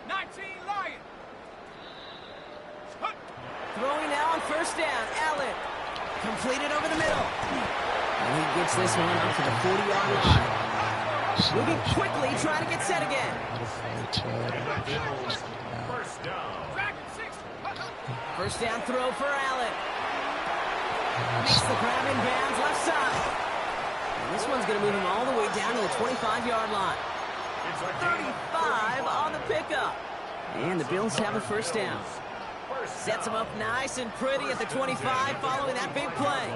19 Lions. Throwing now on 1st down. Allen completed over the middle. And he gets this one up to the 40-yard line. Moving quickly, trying to get set again. First down throw for Allen. Makes the grab in bounds left side. And this one's going to move him all the way down to the 25-yard line. 35 on the pickup. And the Bills have a 1st down. Sets him up nice and pretty at the 25 following that big play.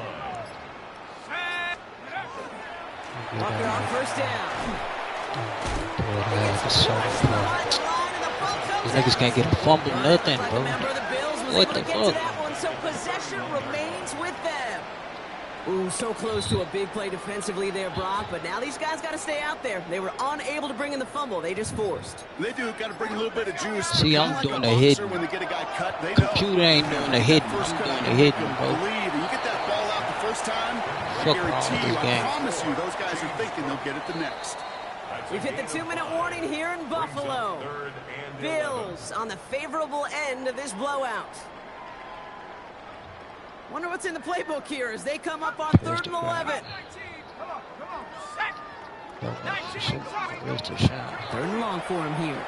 Walker on 1st down. These niggas can't get a fumble, nothing, bro. What the fuck? So possession remains with them. Ooh, so close to a big play defensively there, Brock. But now these guys got to stay out there. They were unable to bring in the fumble. They just forced. They do got to bring a little bit of juice. See, I'm doing the hitting. When they get a guy cut, they Computer ain't doing the hitting. I'm doing the hitting, bro. Believe you get that ball out the first time. Fuck I guarantee wrong with you, this game. I promise you, those guys are thinking they'll get it the next. We've hit the 2-minute warning here in Buffalo. Bills on the favorable end of this blowout. Wonder what's in the playbook here as they come up on 3rd and 11. 3rd and long for him here.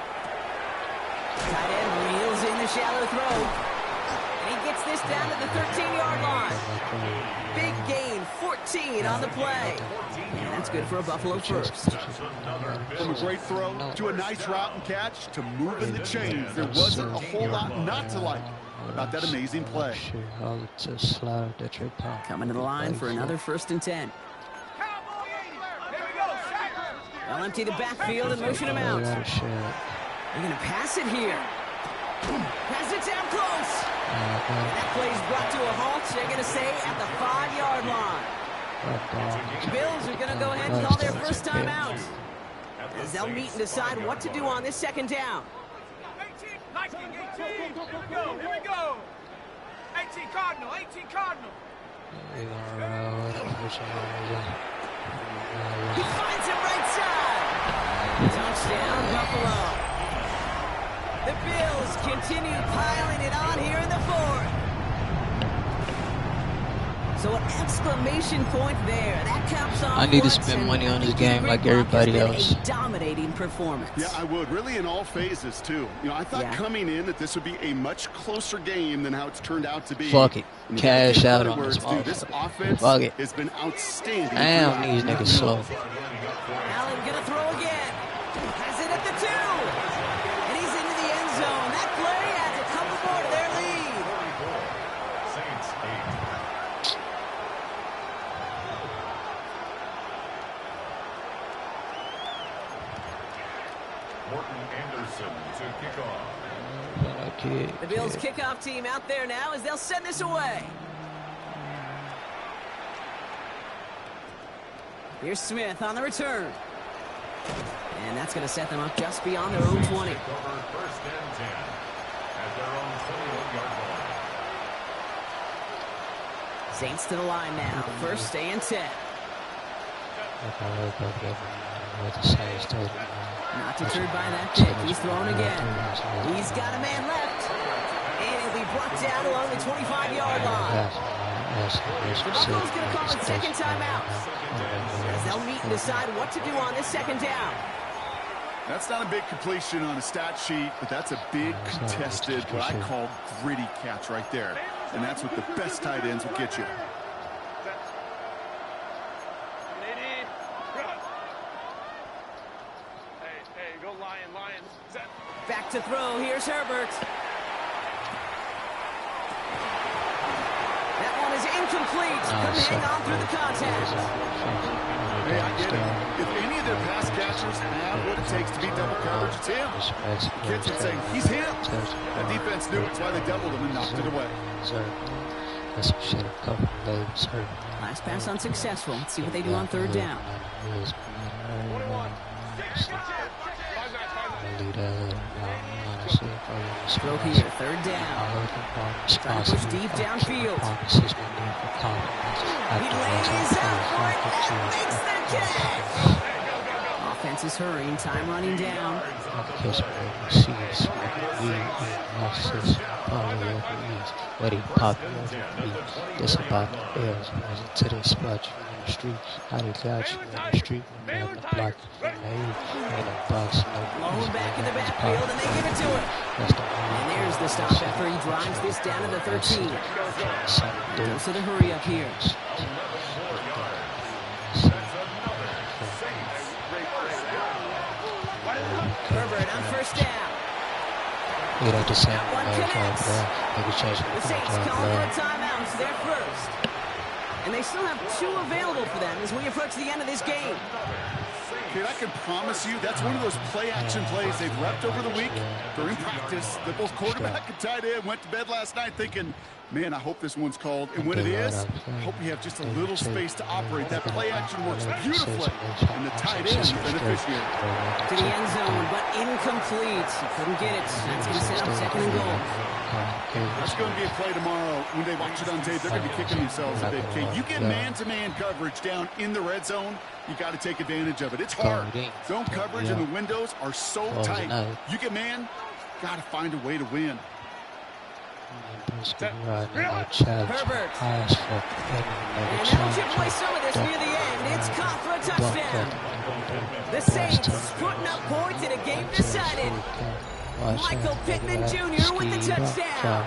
Tight end reels in the shallow throw. And he gets this down to the 13-yard line. Big gain, 14 on the play. And that's good for a Buffalo first. From a great throw to a nice route and catch to moving the chains, there wasn't a whole lot not to like about that amazing play. Coming to the line for another 1st and 10. They'll empty the backfield and motion him out. They're going to pass it here. Pass it down close. And that play's brought to a halt, they're going to say, at the 5-yard line. Bills are going to go ahead and call their first time out, as they'll meet and decide what to do on this 2nd down. 18, here we go. 18 Cardinal. He finds him right side. Touchdown, Buffalo. The Bills continue piling it on here in the 4th. So an exclamation point there. That caps off. I need to spend money on this game like everybody else. A dominating performance. Yeah, I would. Really in all phases, too. You know, I thought coming in that this would be a much closer game than how it's turned out to be. Fuck it. Cash out on this this motherfucker. This offense has been outstanding. Damn, these niggas slow. Allen gonna throw again. Has it at the 2. And he's into the end zone. That play adds a couple more to their lead. Saints 8. Morton Anderson to kick off. The Bills kickoff team out there now as they'll send this away. Here's Smith on the return. And that's going to set them up just beyond their own 20. 1st and 10 at their own 28-yard line. Saints to the line now. 1st and 10. Not deterred by that pick. He's throwing again. He's got a man left. And he'll be brought down along the 25-yard line. The Buffalo's going to call it 2nd timeout, as they'll meet and decide what to do on this 2nd down. That's not a big completion on a stat sheet, but that's a big contested, what I call gritty catch right there. And that's what the best tight ends will get you. Hey, go Lion. Back to throw. Here's Herbert. That one is incomplete. Couldn't hang on through the contact. Hey, I get it. If any of their pass catchers have what it takes to beat double coverage, it's him. Kids would say, he's him. That defense knew it's why they doubled him and knocked it away. Last pass unsuccessful. Let's see what they do on third down. Throw here, third down. Trying to push deep downfield. He lays out for it and makes the catch. Offense is hurrying, time running down. This about the L's, to the spot you in the street. I done got you in the street, man, the block, in the box, Blown back in the backfield, and they give it to him. And there's the stop after he drives this down to the 13. Goes to the hurry up here. Herbert on first down. The same One connects. The Saints calling for a timeout. It's their first. And they still have 2 available for them as we approach the end of this game. Kid, I can promise you that's one of those play-action plays they've repped over the week during practice. The both quarterback and tight end went to bed last night thinking, man, I hope this one's called. And when it is, I hope we have just a little space to operate. That play-action works beautifully. And the tight end is the beneficiary. To the end zone, but incomplete. He couldn't get it. That's going to set up second and goal. That's going to be a play tomorrow. When they watch it on tape, they're going to be kicking themselves a bit. Okay, you get man-to-man coverage down in the red zone, you got to take advantage of it. It's hard. Zone coverage and the windows are so tight. You get man, got to find a way to win. Herbert. And that'll chip away some of this near the end. It's caught for a touchdown. The Saints putting up points in a game decided. Michael Pittman Jr. with the touchdown.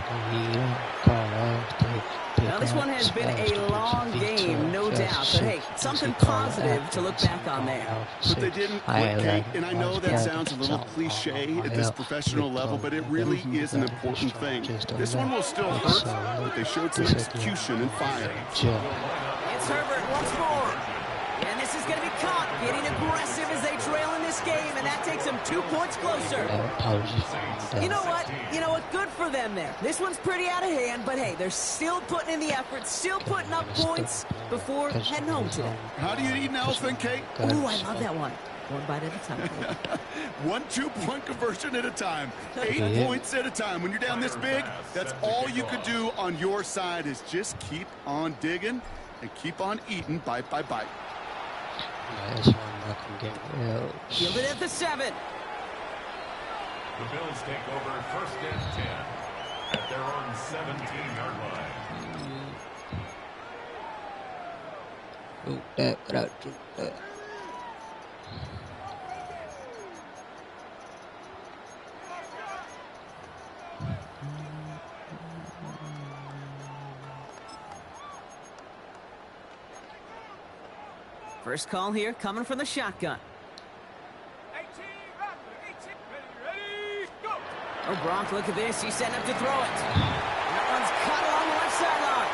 Now, this one has been a long game, no doubt. But, hey, something positive to look back on there. But they didn't quit, Kate. And I know that sounds a little cliche at this professional level, but it really is an important thing. This one will still hurt, but they showed some execution and fire. It's Herbert once more. And this is going to be caught, getting aggressive as they trail in this game, and that takes them 2 points closer. You know what? Good for them there. This one's pretty out of hand, but hey, they're still putting in the effort, still putting up points before heading home today. How do you eat an elephant, Kate? Ooh, I love that one. One bite at a time. 1 2-point conversion at a time. 8 points at a time. When you're down this big, that's all you could do on your side is just keep on digging and keep on eating bite by bite. Fielded at the 7. The Bills take over first and 10 at their own 17-yard line. First call here coming from the shotgun. Oh, Gronk, look at this. He's setting up to throw it. That one's cut along the left sideline.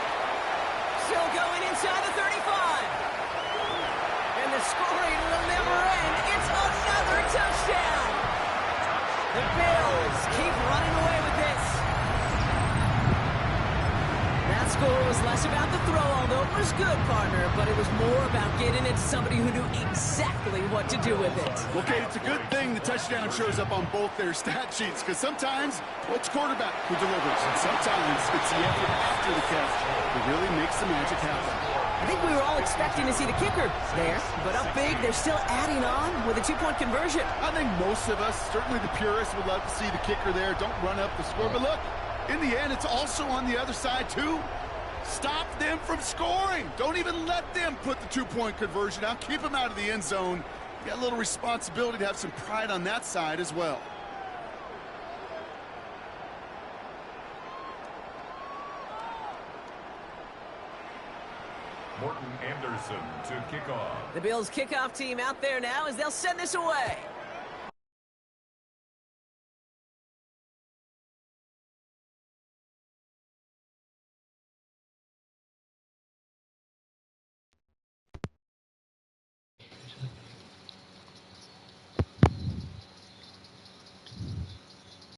Still going inside the 35. And the scoring will never end. It's another touchdown. The Bills keep running away with this. That score was less about the throw, although it was good, partner, but it was more about getting it to somebody who knew exactly what to do with it. Okay, it's a good thing the touchdown shows up on both their stat sheets, because sometimes it's quarterback who delivers, and sometimes it's the effort after the catch that really makes the magic happen. I think we were all expecting to see the kicker there, but up big, they're still adding on with a 2-point conversion. I think most of us, certainly the purists, would love to see the kicker there. Don't run up the score, but look, in the end, it's also on the other side, too. Stop them from scoring. Don't even let them put the 2-point conversion out. Keep them out of the end zone. You got a little responsibility to have some pride on that side as well. Morton Anderson to kick off. The Bills kickoff team out there now as they'll send this away.